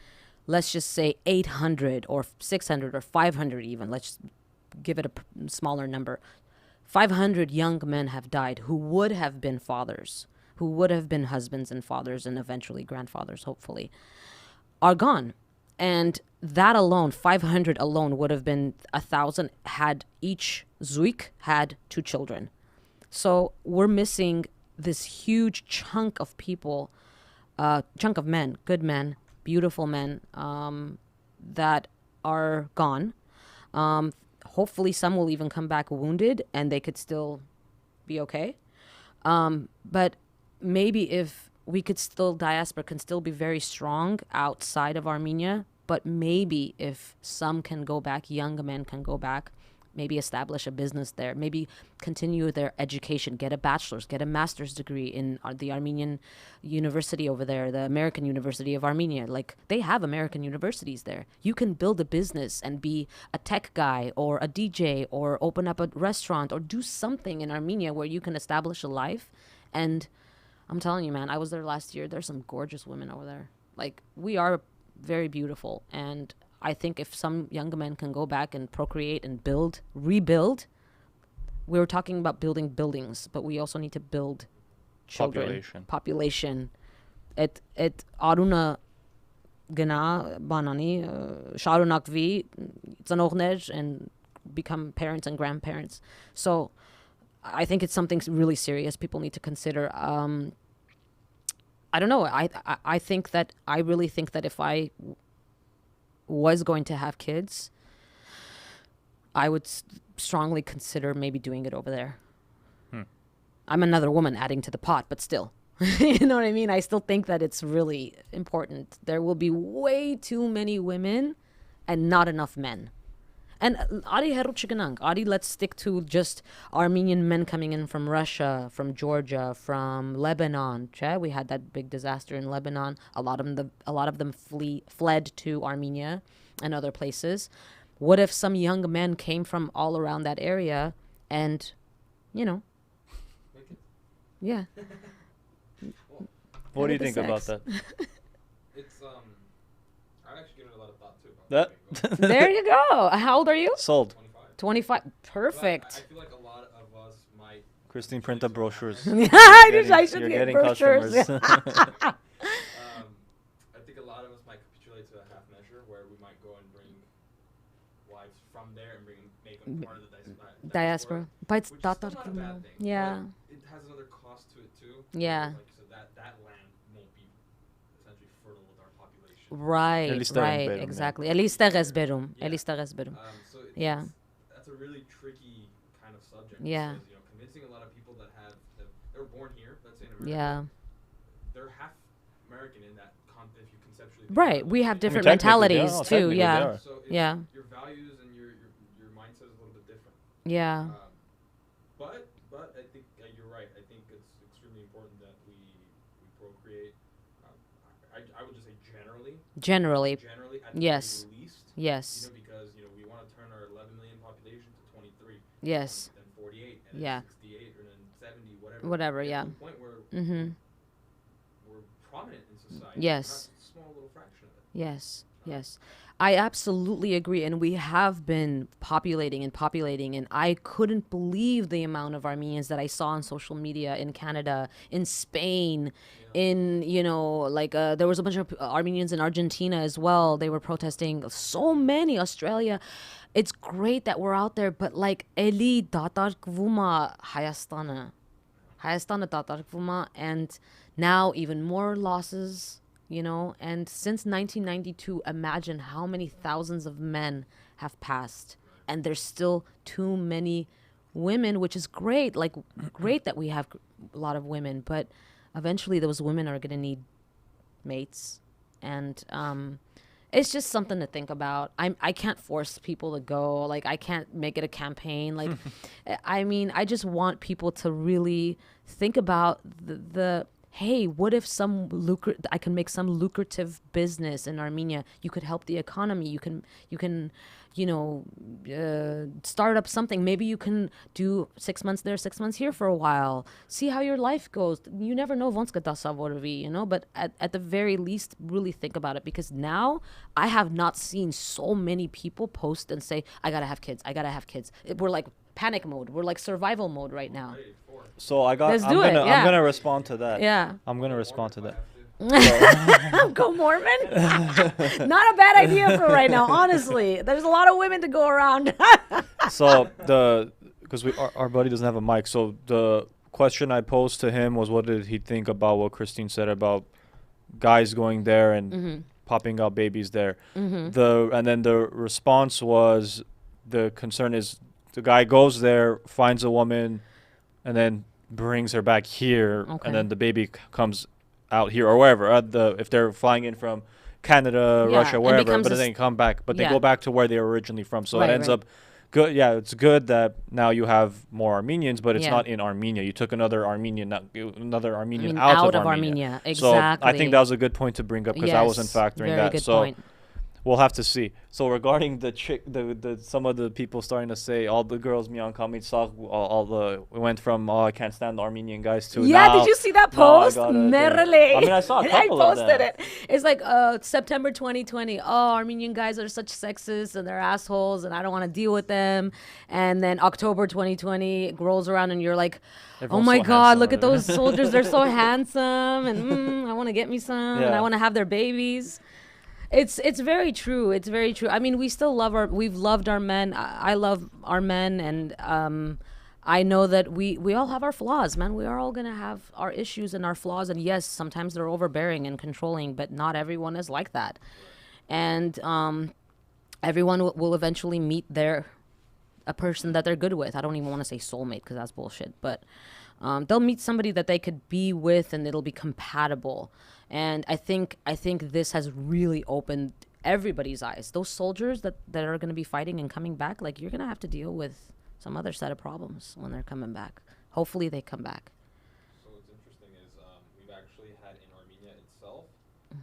let's just say 800 or 600 or 500 even, let's give it a smaller number, 500 young men have died who would have been fathers, who would have been husbands and fathers and eventually grandfathers, hopefully, are gone. And that alone, 500 alone, would have been 1,000 had each Zuik had 2 children. So we're missing this huge chunk of people, chunk of men, good men, beautiful men, that are gone. Hopefully some will even come back wounded and they could still be okay. But maybe if we could still, diaspora can still be very strong outside of Armenia, but maybe if some can go back, young men can go back, maybe establish a business there, maybe continue their education, get a bachelor's, get a master's degree in the Armenian university over there, the American University of Armenia. Like, they have American universities there. You can build a business and be a tech guy or a DJ or open up a restaurant or do something in Armenia where you can establish a life. And I'm telling you, man, I was there last year. There's some gorgeous women over there. Like, we are very beautiful. And I think if some young men can go back and procreate and rebuild, we were talking about building buildings, but we also need to build children. Population. Et aruna gna banani sharuնակվի ծնողներ and become parents and grandparents. So I think it's something really serious people need to consider. I don't know. I think that I really think that if I was going to have kids, I would strongly consider maybe doing it over there. I'm another woman adding to the pot, but still, you know what I mean? I still think that it's really important. There will be way too many women and not enough men. And Adi, let's stick to just Armenian men coming in from Russia, from Georgia, from Lebanon. We had that big disaster in Lebanon. A lot of them fled to Armenia and other places. What if some young men came from all around that area and, yeah. What do you think about that? It's I actually give it a lot of thought too. That There you go. How old are you? sold. 25. Perfect. I feel like a lot of us might. Kristine, print up brochures. I should You're get getting brochures. customers. I think a lot of us might capitulate to a half measure where we might go and bring wives from there and make them part of the Diaspora. But it's which is still not a bad thing. Yeah. But it has another cost to it too. Yeah. Like, so that land won't be essentially fertile with our population. Right, Berum, exactly. Elistaghes berum. Elistaghes berum. So Yeah. That's a really tricky kind of subject. Yeah. Because, convincing a lot of people that they were born here, let's say in America. Yeah. They're half American in that if you conceptually. Right. We have different technically, mentalities too. technically Yeah. they are. So Yeah. Your values and your mindset is a little bit different. Yeah. But I think you're right. I think it's extremely important that we procreate. I would just say generally. Generally. At the Yes. very least. Yes. Because we want to turn our 11 million population to 23. Yes. Then 48. And Yeah. then 68 or then 70. Whatever. Get Yeah. to a point where we're prominent in society. Yes. We're not a small little fraction of it. Yes. Yes, I absolutely agree. And we have been populating and populating. And I couldn't believe the amount of Armenians that I saw on social media in Canada, in Spain, in, there was a bunch of Armenians in Argentina as well. They were protesting. So many, Australia. It's great that we're out there. But like, Eli Datarkvuma Hayastana. Hayastana Datarkvuma. And now even more losses. And since 1992, imagine how many thousands of men have passed, and there's still too many women, which is great. Like, great that we have a lot of women, but eventually those women are going to need mates, and it's just something to think about. I can't force people to go. Like, I can't make it a campaign. Like, I mean, I just want people to really think about the hey, what if I can make some lucrative business in Armenia? You could help the economy. You can, start up something. Maybe you can do 6 months there, 6 months here for a while. See how your life goes. You never know, but at the very least, really think about it, because now I have not seen so many people post and say, I gotta have kids. We're like panic mode. We're like survival mode right now. So I'm gonna respond to that. Yeah. I'm gonna respond to that. Go Mormon? Not a bad idea for right now, honestly. There's a lot of women to go around. So because our buddy doesn't have a mic, so the question I posed to him was, what did he think about what Kristine said about guys going there and popping out babies there? And then the response was, the concern is the guy goes there, finds a woman, and then brings her back here, and then the baby comes out here or wherever. If they're flying in from Canada, Russia, wherever, but then they come back, but they go back to where they were originally from. So it ends up good. Yeah, it's good that now you have more Armenians, but it's not in Armenia. You took another Armenian out of Armenia. Exactly. So I think that was a good point to bring up, because I wasn't factoring that. Good point. We'll have to see. So regarding the some of the people starting to say all the girls me on we went from I can't stand the Armenian guys to now. Did you see that post? I mean, I saw a couple I posted of them. it. It's like September 2020. Armenian guys are such sexists and they're assholes and I don't want to deal with them. And then October 2020 rolls around and you're like, everyone's oh my so God, look handsome. at those soldiers. They're so handsome, and I want to get me some, and I want to have their babies. It's very true. It's very true. I mean, we've loved our men. I love our men, and I know that we all have our flaws, man. We are all gonna have our issues and our flaws, and yes, sometimes they're overbearing and controlling, but not everyone is like that. And everyone will eventually meet a person that they're good with. I don't even want to say soulmate, because that's bullshit, but they'll meet somebody that they could be with, and it'll be compatible. And I think this has really opened everybody's eyes. Those soldiers that are going to be fighting and coming back, like, you're going to have to deal with some other set of problems when they're coming back. Hopefully they come back. So what's interesting is we've actually had in Armenia itself,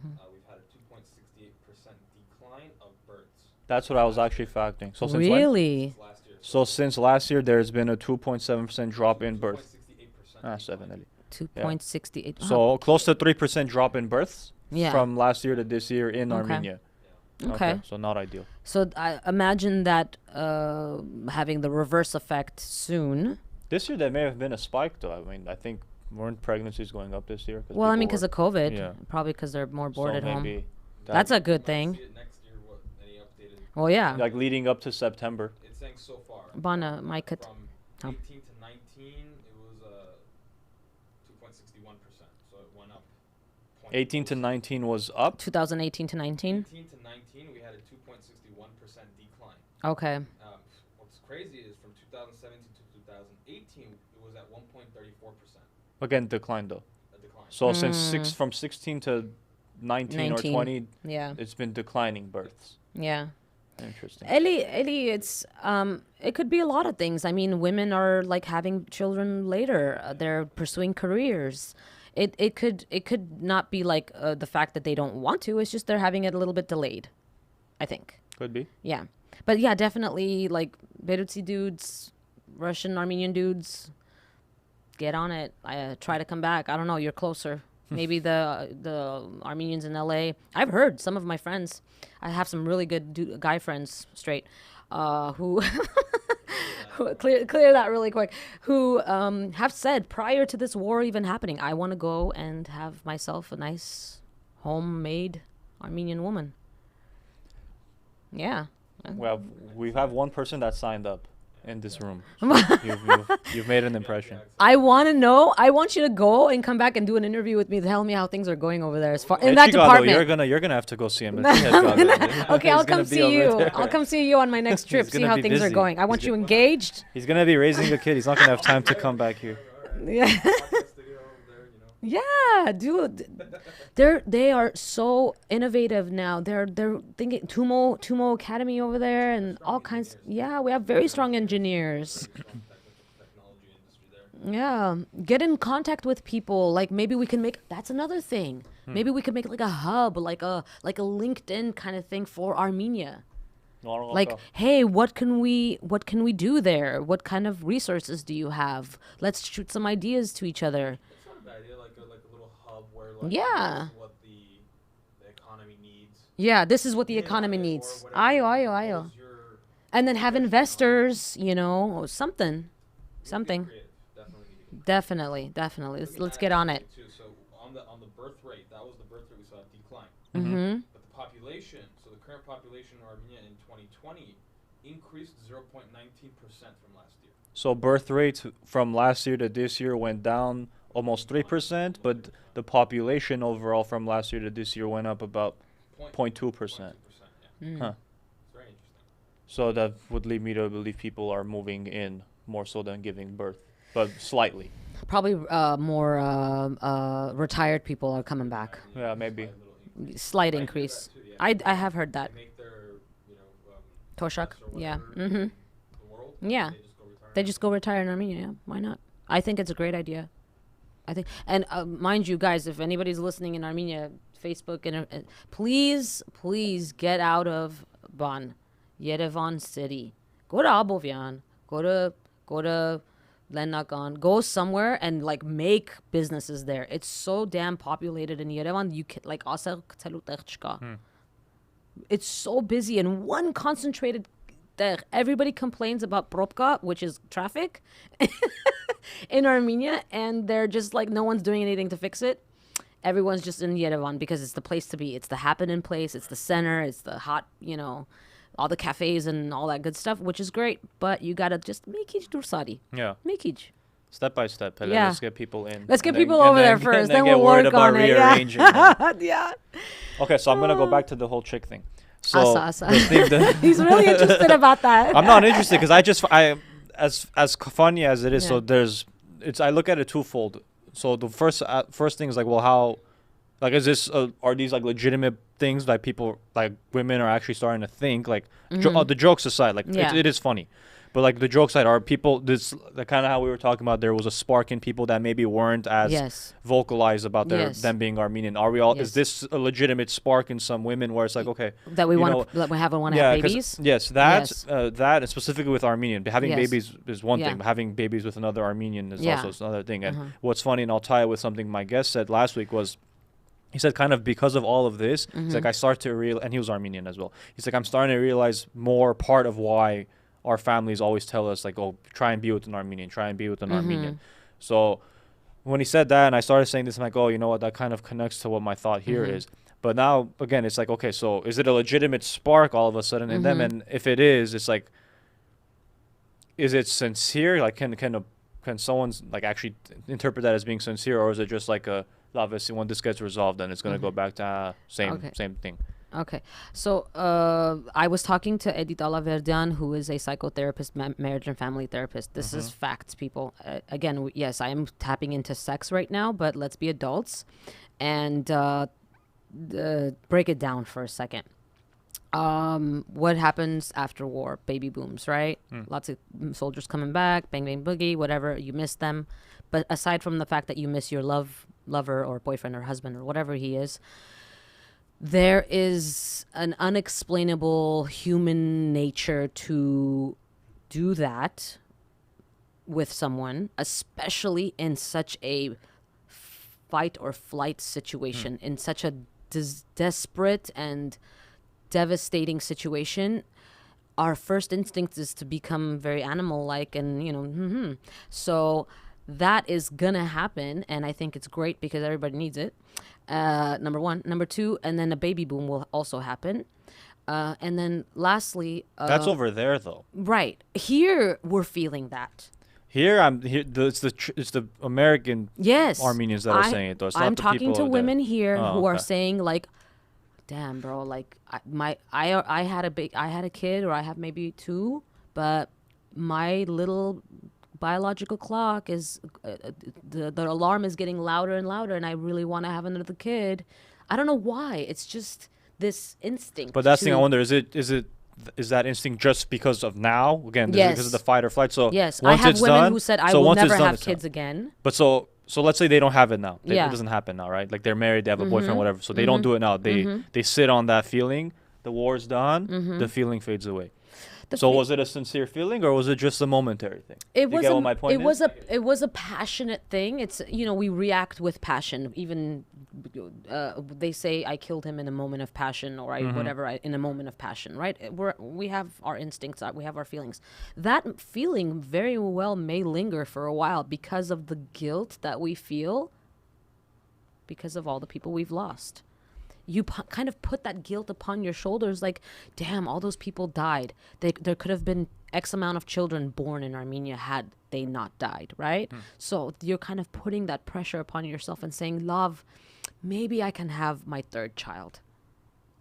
we've had a 2.68% decline of births. That's what I was actually factoring. So since really? Since last year. So since last year, there's been a 2.7% drop in births. 2.68%. 2.68. So close to 3% drop in births Yeah. from last year to this year in Armenia. Okay. So not ideal. So I imagine that having the reverse effect soon. This year there may have been a spike, though. I mean, I think weren't pregnancies going up this year? Well, I mean, because of COVID. Yeah. Probably because they're more bored So at home. maybe That's a good thing. Next year, what? Any updated? Well, yeah. like leading up to September. It's saying so far. Bana, my cut. From 18 to 19, it was 2.61%. So it went up. 18 to 19 was up. 2018 to 19. 18 to 19, we had a 2.61% decline. Okay. What's crazy is from 2017 to 2018, it was at 1.34%. Again, decline though. A decline. So since from 16 to 19 or 20, Yeah. it's been declining births. Yeah. Interesting. Eli, it's it could be a lot of things. I mean, women are like having children later. They're pursuing careers. It could not be like the fact that they don't want to. It's just they're having it a little bit delayed, I think. Could be. Yeah. But yeah, definitely like Beiruti dudes, Russian Armenian dudes, get on it. Try to come back. I don't know. You're closer. Maybe the Armenians in LA. I've heard some of my friends. I have some really good guy friends, straight, who who clear that really quick. Who have said prior to this war even happening, I want to go and have myself a nice homemade Armenian woman. Yeah. Well, we have one person that signed up in this room. You've made an impression. I want to know. I want you to go and come back and do an interview with me. Tell me how things are going over there as far in that department. You're gonna have to go see him. Okay, I'll come see you. I'll come see you on my next trip. See how things are going. I want you engaged. He's gonna be raising a kid. He's not gonna have time to come back here. Yeah. Yeah, dude. They are so innovative now. They're thinking Tumo Academy over there and all kinds. Yeah, we have very strong engineers. Yeah, get in contact with people. Like maybe we can make. That's another thing. Maybe we could make like a hub, like a LinkedIn kind of thing for Armenia. Like, hey, what can we do there? What kind of resources do you have? Let's shoot some ideas to each other. Yeah. What the economy needs. Yeah, this is what the economy needs. Ayo. And then have investors, or something. Definitely. Let's get on it. So on the birth rate, that was the birth rate we saw decline. Mm-hmm. But the population, so the current population in Armenia in 2020 increased 0.19% from last year. So birth rate from last year to this year went down almost 3%, but the population overall from last year to this year went up about 0.2%. Yeah. Huh. It's very interesting. So that would lead me to believe people are moving in more so than giving birth, but slightly. Probably more retired people are coming back. Yeah, maybe. Slight increase. I have heard that. They make their, Toshak. Yeah. The world. Yeah. They just go retire in Armenia. Yeah. Why not? I think it's a great idea. And mind you guys, if anybody's listening in Armenia, Facebook, and please get out of Van, Yerevan city. Go to Abovyan. Go to Lenakan. Go somewhere and like make businesses there. It's so damn populated in Yerevan. You can like It's so busy in one concentrated. Everybody complains about propka, which is traffic, in Armenia, and they're just like no one's doing anything to fix it. Everyone's just in Yerevan because it's the place to be. It's the happening place. It's the center. It's the hot, all the cafes and all that good stuff, which is great. But you gotta just make each dursari. Yeah. Make each. Step by step. Yeah. Let's get people in. Let's get people over there first. Then we'll work on it. Yeah. Okay, so I'm gonna go back to the whole chick thing. So Asa. He's really interested about that. I'm not interested because I as funny as it is. Yeah. So I look at it twofold. So the first thing is like, well, how, like, is this are these like legitimate things that people like women are actually starting to think like the jokes aside, like it is funny. But like the joke side, are people the kind of how we were talking about? There was a spark in people that maybe weren't as vocalized about them being Armenian. Are we all? Is this a legitimate spark in some women where it's like, okay, that we want to have babies? Yes, that and specifically with Armenian, having babies is one thing, but having babies with another Armenian is also another thing. And what's funny, and I'll tie it with something my guest said last week was. He said kind of because of all of this, he's like, I start to realize, and he was Armenian as well. He's like, I'm starting to realize more part of why our families always tell us like, oh, try and be with an Armenian, Armenian. So when he said that and I started saying this, I'm like, oh, you know what, that kind of connects to what my thought here is. But now, again, it's like, okay, so is it a legitimate spark all of a sudden in them? And if it is, it's like, is it sincere? Like, can someone like actually interpret that as being sincere, or is it just like obviously when this gets resolved, then it's going to go back to same thing? Okay. So I was talking to Edith Alaverdian, who is a psychotherapist, marriage and family therapist. This is facts, people. Again, yes, I am tapping into sex right now, but let's be adults and break it down for a second. What happens after war? Baby booms, right? Lots of soldiers coming back, bang, bang, boogie, whatever. You miss them. But aside from the fact that you miss your lover or boyfriend or husband or whatever he is, there is an unexplainable human nature to do that with someone, especially in such a fight or flight situation in such a desperate and devastating situation. Our first instinct is to become very animal-like, and so that is gonna happen, and I think it's great because everybody needs it. Number one. Number two, and then a baby boom will also happen. And then lastly, That's over there, though. right here we're feeling that. Here, it's the American Armenians that are saying it, though. It's I'm not the talking people to women here who are okay. saying like, "Damn, bro, like I had a kid, or I have maybe two, but my little biological clock is the alarm is getting louder and louder, and I really want to have another kid. I don't know why. It's just this instinct." But that's the thing I wonder, is that instinct just because of now? Again, because of the fight or flight? So yes, I once have it's women done, who said I so will once it's never done, have it's done. kids again. But so let's say they don't have it now. It Yeah. doesn't happen now, right? Like they're married, they have a boyfriend, whatever. So they don't do it now. They sit on that feeling. The war's done. The feeling fades away. So was it a sincere feeling, or was it just a momentary thing? It was. You get what my point is? It was a passionate thing. It's we react with passion. Even they say I killed him in a moment of passion, or in a moment of passion. Right? We have our instincts. We have our feelings. That feeling very well may linger for a while because of the guilt that we feel because of all the people we've lost. You kind of put that guilt upon your shoulders, like, damn, all those people died. There could have been X amount of children born in Armenia had they not died, right? So you're kind of putting that pressure upon yourself and saying, love, maybe I can have my third child.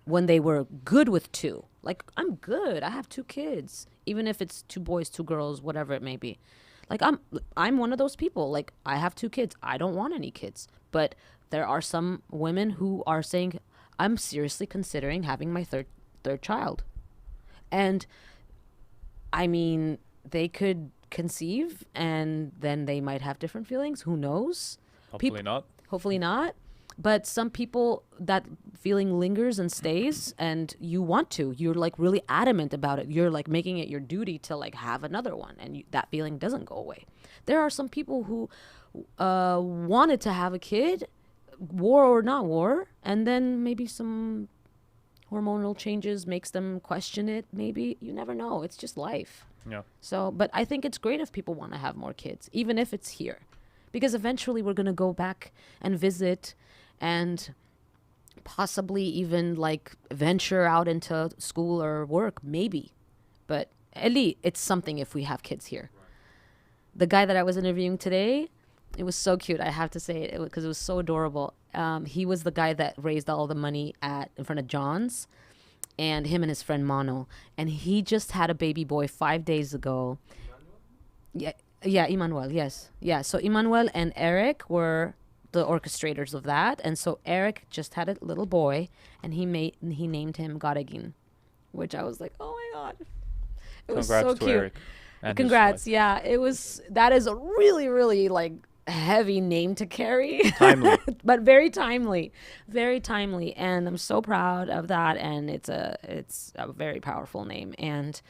When they were good with two. Like, I'm good. I have 2 kids. Even if it's 2 boys, 2 girls, whatever it may be. Like, I'm one of those people. Like, I have 2 kids. I don't want any kids. But there are some women who are saying, I'm seriously considering having my third child. And I mean, they could conceive and then they might have different feelings. Who knows? Hopefully not. Hopefully not. But some people, that feeling lingers and stays, and you want to. You're like really adamant about it. You're like making it your duty to like have another one, and that feeling doesn't go away. There are some people who wanted to have a kid, war or not war, and then maybe some hormonal changes makes them question it. Maybe, you never know. It's just life. Yeah. So, but I think it's great if people want to have more kids, even if it's here, because eventually we're going to go back and visit and possibly even like venture out into school or work, maybe. But Eli, it's something if we have kids here. The guy that I was interviewing today, it was so cute. I have to say it because it was so adorable. He was the guy that raised all the money in front of John's, and him and his friend Mano. And he just had a baby boy 5 days ago. Yeah, Emmanuel, yes. Yeah, so Emmanuel and Eric were the orchestrators of that. And so Eric just had a little boy, and he named him Garegin, which I was like, oh my God. It was so cute. Eric. Congrats, yeah. That is a really, really like heavy name to carry. Timely. But very timely. Very timely. And I'm so proud of that, and it's a very powerful name. And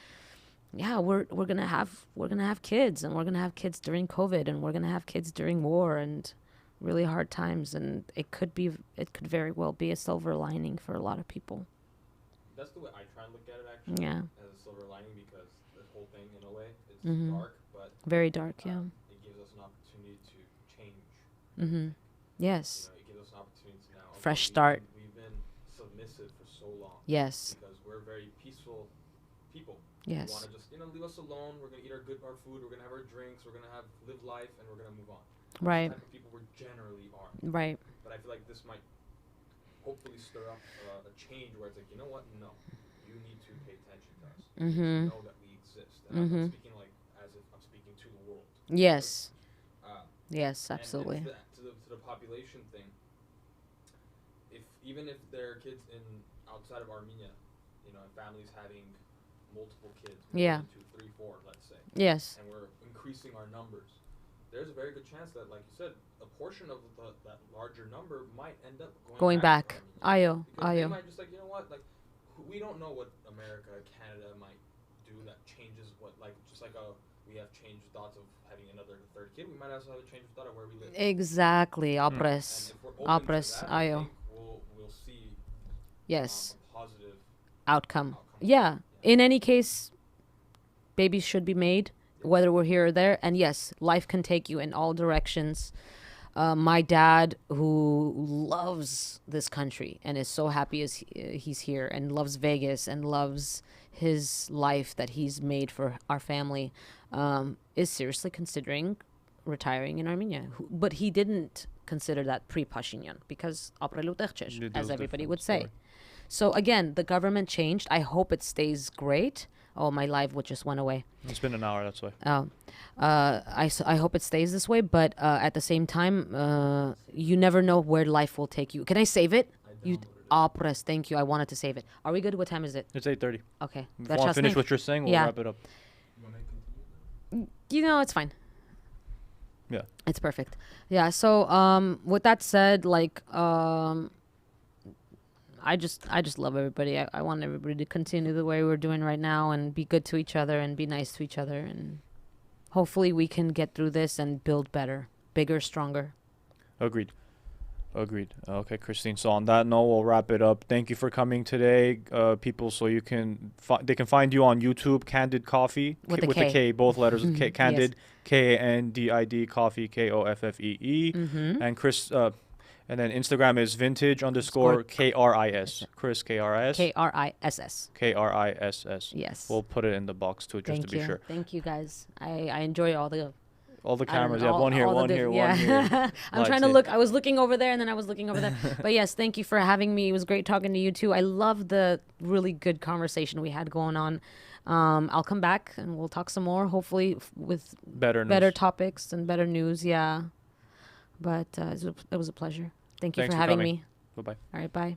yeah, we're gonna have kids, and we're gonna have kids during COVID, and we're gonna have kids during war and really hard times, and it could very well be a silver lining for a lot of people. That's the way I try and look at it, actually. Yeah. As a silver lining, because this whole thing, in a way, it's dark, but very dark. Yeah. it gives us an opportunity to change. Yes. It gives us an opportunity to now. Fresh start. We've been submissive for so long. Yes. Because we're very peaceful people. Yes. We want to just leave us alone. We're gonna eat our food. We're gonna have our drinks. We're gonna live life, and we're gonna move on. Right. That's the type of people we generally are. Right. But I feel like this might hopefully stir up a change where it's like, you know what? No, you need to pay attention to us. You need to know that we exist. And I'm not speaking like as if I'm speaking to the world. Yes. Yes, absolutely. And to the population thing, even if there are kids outside of Armenia, and families having multiple kids, 1, 2, 3, 4, let's say. Yes. And we're increasing our numbers. There's a very good chance that, like you said, a portion of that larger number might end up going back. Ayo. They might just like, you know what, like, we don't know what America, Canada might do that changes what, like, just like we we have changed thoughts of having another third kid, we might also have a change of thought of where we live. Exactly. And Opres. if we're open to Opres. that, I Ayo. think we'll see Yes. a positive Outcome. outcome. Yeah. In any case, babies should be made, whether we're here or there. And yes, life can take you in all directions. My dad, who loves this country and is so happy as he's here and loves Vegas and loves his life that he's made for our family, is seriously considering retiring in Armenia. But he didn't consider that pre-Pashinyan because as everybody would say. So again, the government changed. I hope it stays great. Oh, my live just went away. It's been an hour, that's why. I hope it stays this way, but at the same time, you never know where life will take you. Can I save it? Press. Thank you. I wanted to save it. Are we good? What time is it? It's 8:30. Okay. If you want to finish what you're saying, we'll wrap it up. You want to continue? You know, it's fine. Yeah. It's perfect. Yeah. So, with that said, like, I just love everybody. I want everybody to continue the way we're doing right now and be good to each other and be nice to each other. And hopefully we can get through this and build better, bigger, stronger. Agreed. Okay, Kristine. So on that note, we'll wrap it up. Thank you for coming today, people. So you can they can find you on YouTube, Kandid Koffee With the K, both letters. K, Kandid, yes. Kandid Koffee, Koffee, and Chris. And then Instagram is vintage_KRIS. Chris KRIS. KRISS. Yes. We'll put it in the box too, just to be sure. Thank you, guys. I enjoy all the cameras. You have one here, one here. I'm trying to look. I was looking over there and then I was looking over there. But yes, thank you for having me. It was great talking to you too. I love the really good conversation we had going on. I'll come back and we'll talk some more, hopefully with better topics and better news. Yeah. But it was a pleasure. Thanks for having me. Bye-bye. All right, bye.